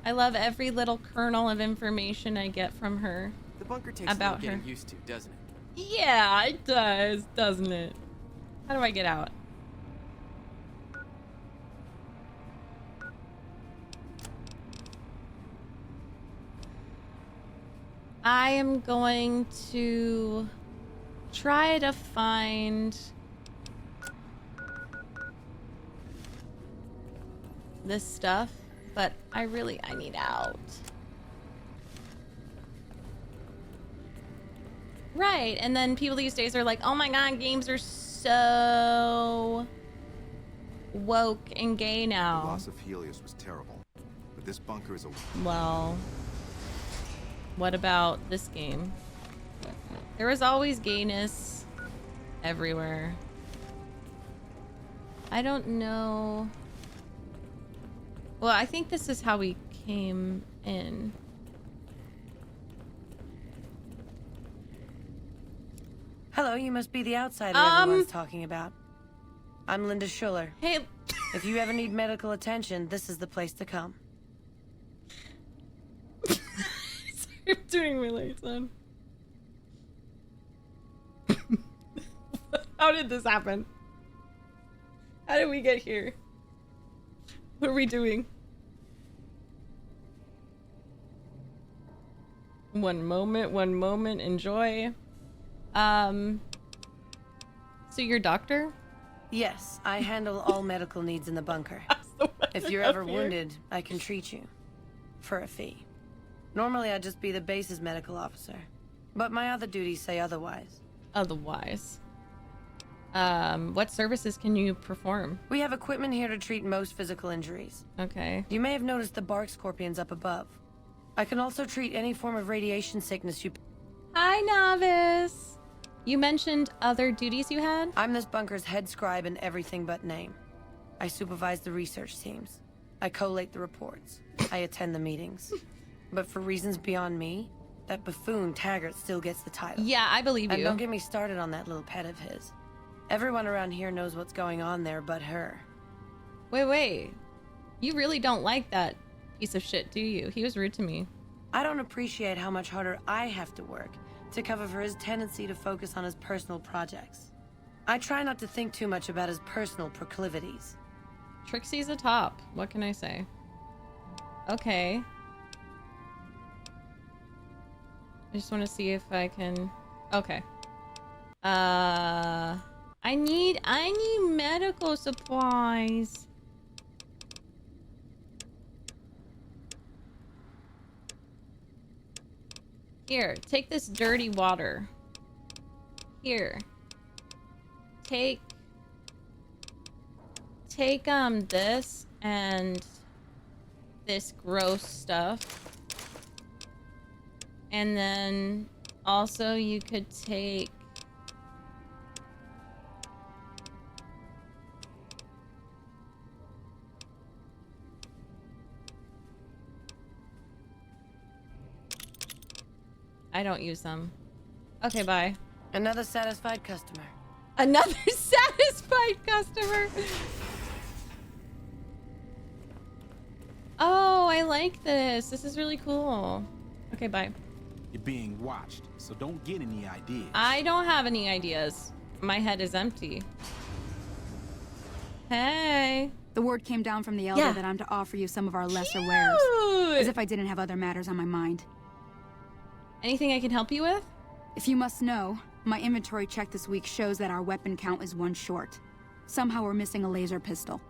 I love every little kernel of information I get from her. The bunker takes about a little getting her. used to, doesn't it? Yeah, it does, doesn't it? How do I get out? I am going to try to find this stuff, but I need out. Right, and then people these days are like, oh my god, games are so woke and gay The now. loss of Helios was terrible, but this bunker is a... Well, what about this game? There was always gayness everywhere. I don't know. Well, I think this is how we came in. Hello, you must be the outsider everyone's talking about. I'm Linda Schuller. Hey. If you ever need medical attention, this is the place to come. I'm doing my lights on. How did this happen? How did we get here? What are we doing? One moment, enjoy. So you're a doctor? Yes, I handle all medical needs in the bunker. If you're ever wounded, I can treat you. For a fee. Normally I'd just be the base's medical officer. But my other duties say otherwise. Otherwise. What services can you perform? We have equipment here to treat most physical injuries. Okay. You may have noticed the bark scorpions up above. I can also treat any form of radiation sickness you... Hi, novice! You mentioned other duties you had? I'm this bunker's head scribe in everything but name. I supervise the research teams. I collate the reports. I attend the meetings. But for reasons beyond me, that buffoon Taggart still gets the title. Yeah, I believe you. And don't get me started on that little pet of his. Everyone around here knows what's going on there but her. Wait. You really don't like that piece of shit, do you? He was rude to me. I don't appreciate how much harder I have to work to cover for his tendency to focus on his personal projects. I try not to think too much about his personal proclivities. Trixie's a top. What can I say? Okay. I just want to see if I can... Okay. I need medical supplies. Here, take this dirty water. Here. Take this and this gross stuff. And then also you could take I don't use them. Okay, bye. Another satisfied customer. Another satisfied customer. Oh, I like this. This is really cool. Okay, bye. You're being watched, so don't get any ideas. I don't have any ideas. My head is empty. Hey. The word came down from the elder that I'm to offer you some of our lesser wares. As if I didn't have other matters on my mind. Anything I can help you with? If you must know, my inventory check this week shows that our weapon count is 1 short. Somehow we're missing a laser pistol.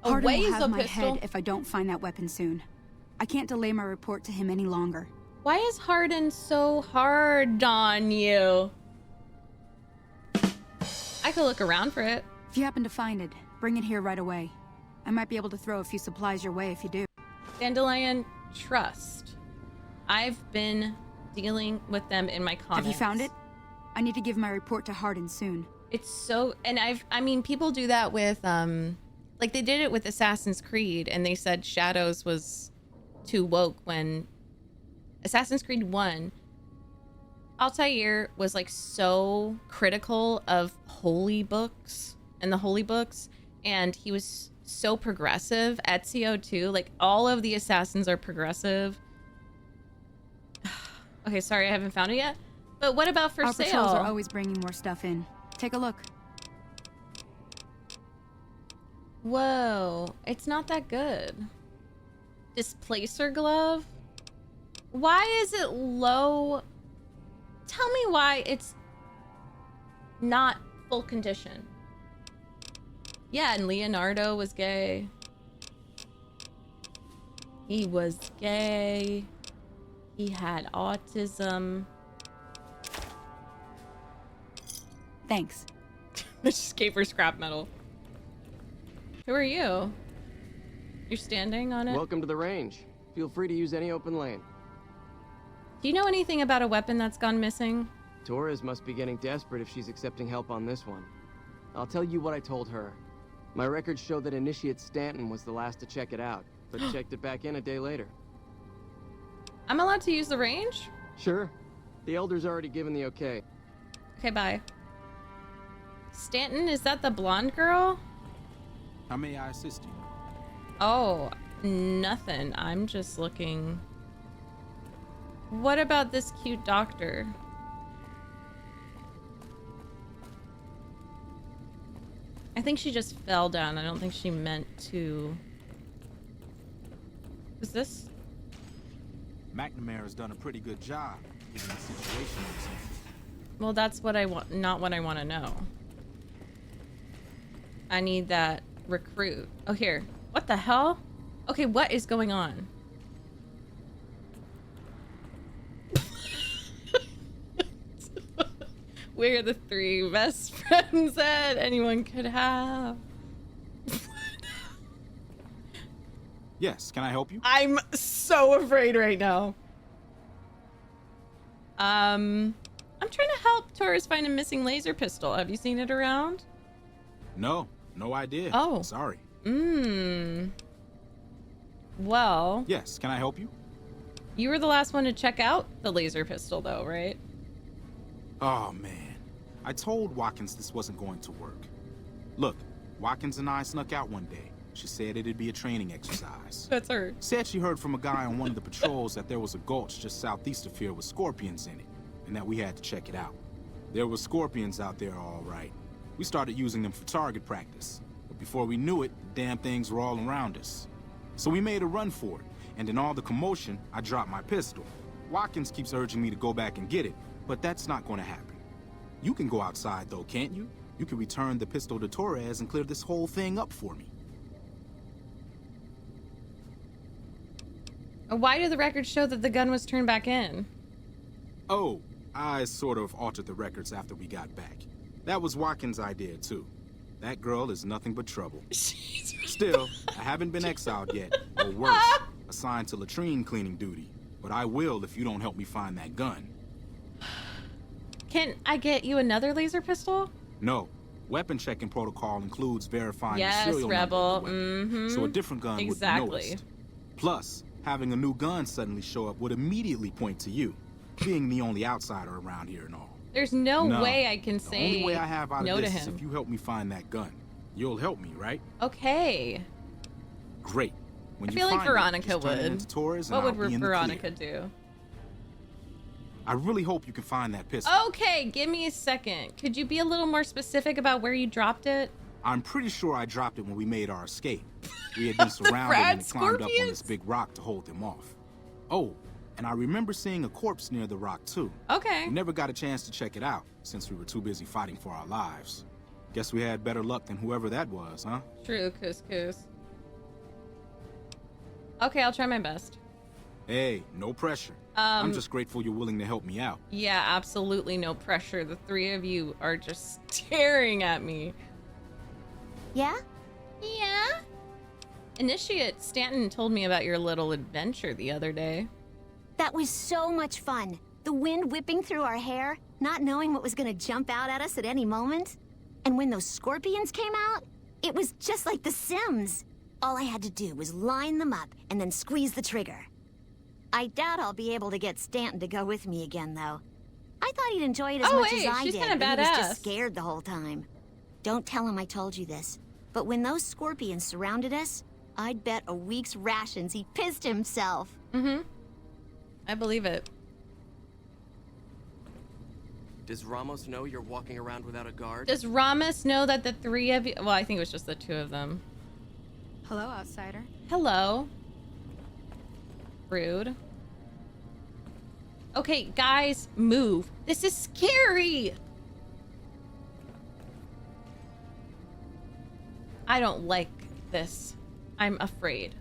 Hardin will have my head if I don't find that weapon soon. I can't delay my report to him any longer. Why is Hardin so hard on you? I could look around for it. If you happen to find it, bring it here right away. I might be able to throw a few supplies your way if you do. Dandelion Trust. I've been dealing with them in my comments. Have you found it? I need to give my report to Hardin soon. It's so, and I mean, people do that with, like they did it with Assassin's Creed, and they said Shadows was too woke when Assassin's Creed 1, Altair was like so critical of holy books and the holy books, and he was so progressive. Ezio too, like all of the assassins are progressive. Okay, sorry, I haven't found it yet. But what about for Our sale? patrols are always bringing more stuff in. Take a look. Whoa, it's not that good. Displacer glove? Why is it low? Tell me why it's not full condition. Yeah, and Leonardo was gay. He was gay. He had autism. Thanks. I just gave her scrap metal. Who are you? You're standing on it? Welcome to the range. Feel free to use any open lane. Do you know anything about a weapon that's gone missing? Torres must be getting desperate if she's accepting help on this one. I'll tell you what I told her. My records show that Initiate Stanton was the last to check it out, but checked it back in a day later. I'm allowed to use the range? Sure. The Elder's already given the okay. Okay, bye. Stanton, is that the blonde girl? How may I assist you? Oh, nothing. I'm just looking. What about this cute doctor? I think she just fell down. I don't think she meant to. Is this? McNamara has done a pretty good job given the situation he's in. Well, that's what I want. Not what I want to know. I need that recruit. Oh, here. What the hell? Okay, what is going on? We're the 3 best friends that anyone could have. Yes, can I help you? I'm so afraid right now. I'm trying to help Torres find a missing laser pistol. Have you seen it around? No idea. Oh. Sorry. Well. Yes, can I help you? You were the last one to check out the laser pistol though, right? Oh, man. I told Watkins this wasn't going to work. Look, Watkins and I snuck out one day. She said it'd be a training exercise. That's her. Said she heard from a guy on one of the patrols that there was a gulch just southeast of here with scorpions in it, and that we had to check it out. There were scorpions out there, all right. We started using them for target practice, but before we knew it, the damn things were all around us. So we made a run for it, and in all the commotion, I dropped my pistol. Watkins keeps urging me to go back and get it, but that's not going to happen. You can go outside, though, can't you? You can return the pistol to Torres and clear this whole thing up for me. Why do the records show that the gun was turned back in? Oh, I sort of altered the records after we got back. That was Watkins' idea, too. That girl is nothing but trouble. Still, I haven't been exiled yet, or worse, assigned to latrine cleaning duty. But I will if you don't help me find that gun. Can I get you another laser pistol? No. Weapon checking protocol includes verifying the Yes, serial Rebel. number of the weapon. So a different gun would be noticed. Plus, having a new gun suddenly show up would immediately point to you, being the only outsider around here and all. There's no way I can say the only way I have out no of to this is him. if you help me find that gun. You'll help me, right? Okay. Great. When I you feel like find it, Veronica just turn it would. into Torres and What I'll would be in the Veronica clear. do? I really hope you can find that pistol. Okay, give me a second. Could you be a little more specific about where you dropped it? I'm pretty sure I dropped it when we made our escape. We had been surrounded and climbed up on this big rock to hold them off. Oh, And I remember seeing a corpse near the rock, too. Okay. We never got a chance to check it out, since we were too busy fighting for our lives. Guess we had better luck than whoever that was, huh? True, couscous. Okay, I'll try my best. Hey, no pressure. I'm just grateful you're willing to help me out. Yeah, absolutely no pressure. The three of you are just staring at me. Yeah? Yeah? Initiate Stanton told me about your little adventure the other day. That was so much fun. The wind whipping through our hair, not knowing what was gonna jump out at us at any moment. And when those scorpions came out, it was just like The Sims. All I had to do was line them up and then squeeze the trigger. I doubt I'll be able to get Stanton to go with me again, though. I thought he'd enjoy it as much as I she's did, kinda but he was badass. just scared the whole time. Don't tell him I told you this, but when those scorpions surrounded us, I'd bet a week's rations he pissed himself. Mm-hmm. I believe it. Does Ramos know you're walking around without a guard? Does Ramos know that the three of you... Well, I think it was just the two of them. Hello, outsider. Hello. Rude. Okay, guys, move. This is scary. I don't like this. I'm afraid.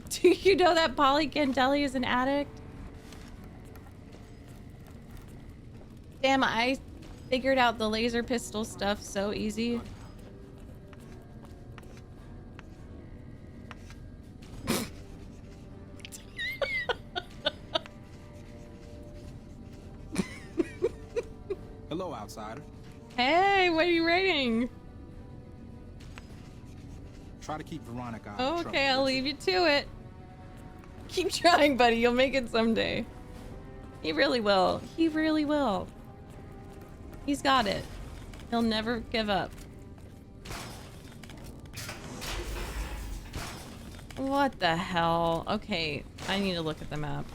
Do you know that Polly Candelli is an addict? Damn, I figured out the laser pistol stuff so easy. Hello, outsider. Hey, what are you writing? Try to keep Veronica out of trouble. Okay, I'll leave you to it. Keep trying, buddy. You'll make it someday. He really will. He really will. He's got it. He'll never give up. What the hell? Okay, I need to look at the map.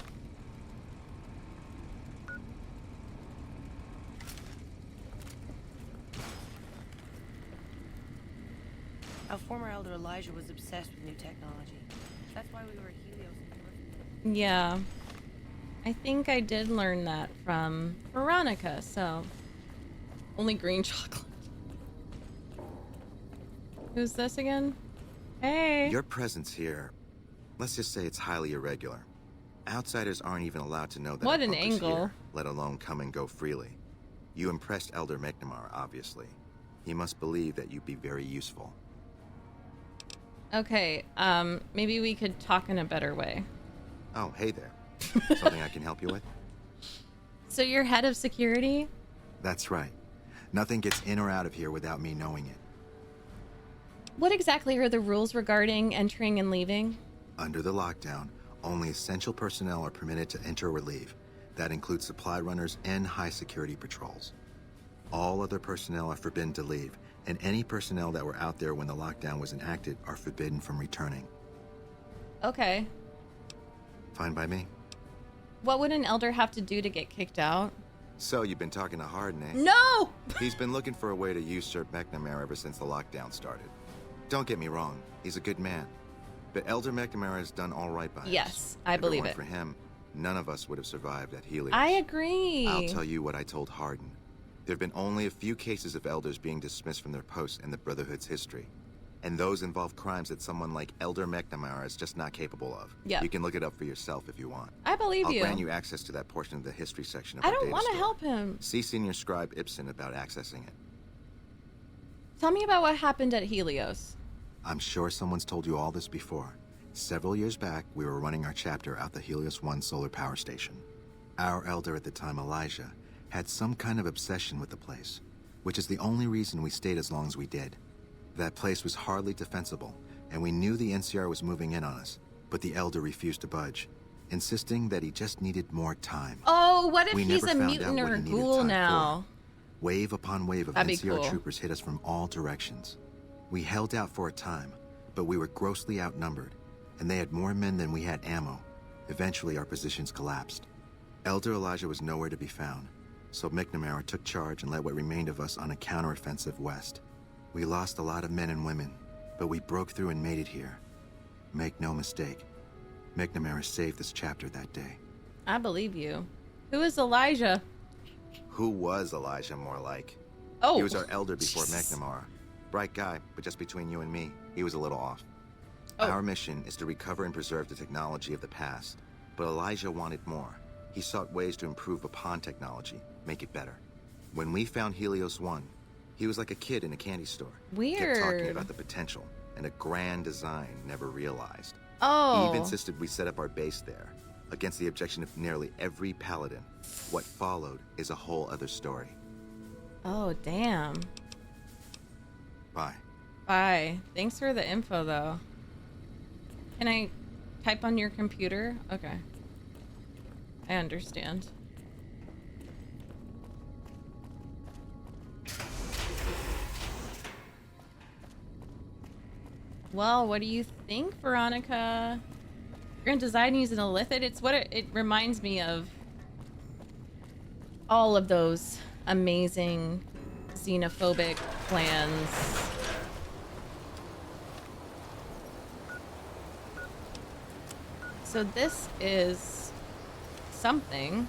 Our former elder Elijah was obsessed with new technology. That's why we were at Helios. Yeah. I think I did learn that from Veronica, so... Only green chocolate. Who's this again? Hey! Your presence here, let's just say it's highly irregular. Outsiders aren't even allowed to know that What a an bunker's angle. here, let alone come and go freely. You impressed Elder McNamara, obviously. He must believe that you'd be very useful. Okay, maybe we could talk in a better way. Oh, hey there. Something I can help you with? So you're head of security? That's right. Nothing gets in or out of here without me knowing it. What exactly are the rules regarding entering and leaving? Under the lockdown, only essential personnel are permitted to enter or leave. That includes supply runners and high security patrols. All other personnel are forbidden to leave, and any personnel that were out there when the lockdown was enacted are forbidden from returning. Okay. Fine by me. What would an elder have to do to get kicked out? So, you've been talking to Harden, eh? No! He's been looking for a way to usurp McNamara ever since the lockdown started. Don't get me wrong, he's a good man. But Elder McNamara has done all right by us. Yes, I believe it. If it weren't for him, none of us would have survived at Helios. I agree. I'll tell you what I told Harden. There have been only a few cases of elders being dismissed from their posts in the Brotherhood's history. And those involve crimes that someone like Elder McNamara is just not capable of. Yeah. You can look it up for yourself if you want. I believe I'll you. grant you access to that portion of the history section of I our don't data want to store. help him. See Senior Scribe Ibsen about accessing it. Tell me about what happened at Helios. I'm sure someone's told you all this before. Several years back, we were running our chapter out the Helios 1 solar power station. Our elder at the time, Elijah, had some kind of obsession with the place, which is the only reason we stayed as long as we did. That place was hardly defensible, and we knew the NCR was moving in on us, but the elder refused to budge, insisting that he just needed more time. Oh, what if We he's never a found mutant out or what a he needed ghoul time now? Wave upon wave of That'd be NCR cool. troopers hit us from all directions. We held out for a time, but we were grossly outnumbered, and they had more men than we had ammo. Eventually, our positions collapsed. Elder Elijah was nowhere to be found, so McNamara took charge and led what remained of us on a counteroffensive west. We lost a lot of men and women, but we broke through and made it here. Make no mistake, McNamara saved this chapter that day. I believe you. Who is Elijah? Who was Elijah, more like? Oh. He was our elder before McNamara. Bright guy, but just between you and me, he was a little off. Oh. Our mission is to recover and preserve the technology of the past. But Elijah wanted more. He sought ways to improve upon technology, make it better. When we found Helios 1, he was like a kid in a candy store. Weird. Kept talking about the potential and a grand design never realized. Oh. He even insisted we set up our base there, against the objection of nearly every paladin. What followed is a whole other story. Oh, damn. Bye. Bye. Thanks for the info, though. Can I type on your computer? Okay. I understand. Well, what do you think, Veronica? You're gonna design using a lithid? It's what it reminds me of. All of those amazing xenophobic plans. So this is something.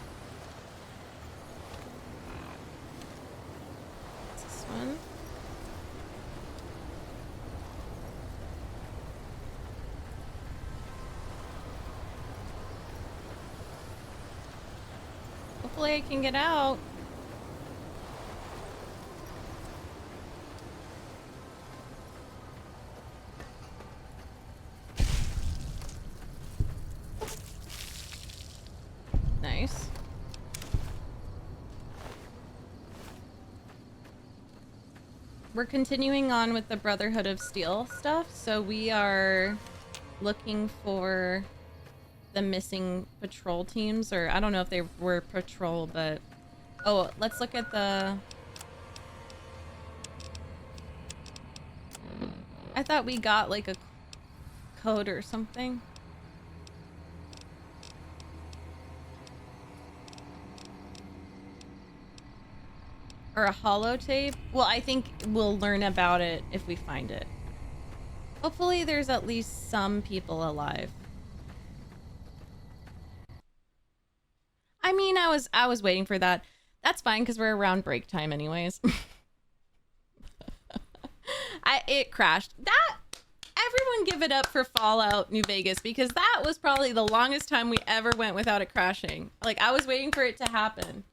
What's this one? Hopefully I can get out. Nice. We're continuing on with the Brotherhood of Steel stuff, so we are looking for the missing patrol teams, or I don't know if they were patrol, but oh, let's look at the... I thought we got like a code or something. Or a holotape. Well, I think we'll learn about it if we find it. Hopefully there's at least some people alive. I mean, I was waiting for that. That's fine because we're around break time anyways. It crashed. That everyone give it up for Fallout New Vegas, because that was probably the longest time we ever went without it crashing. Like, I was waiting for it to happen.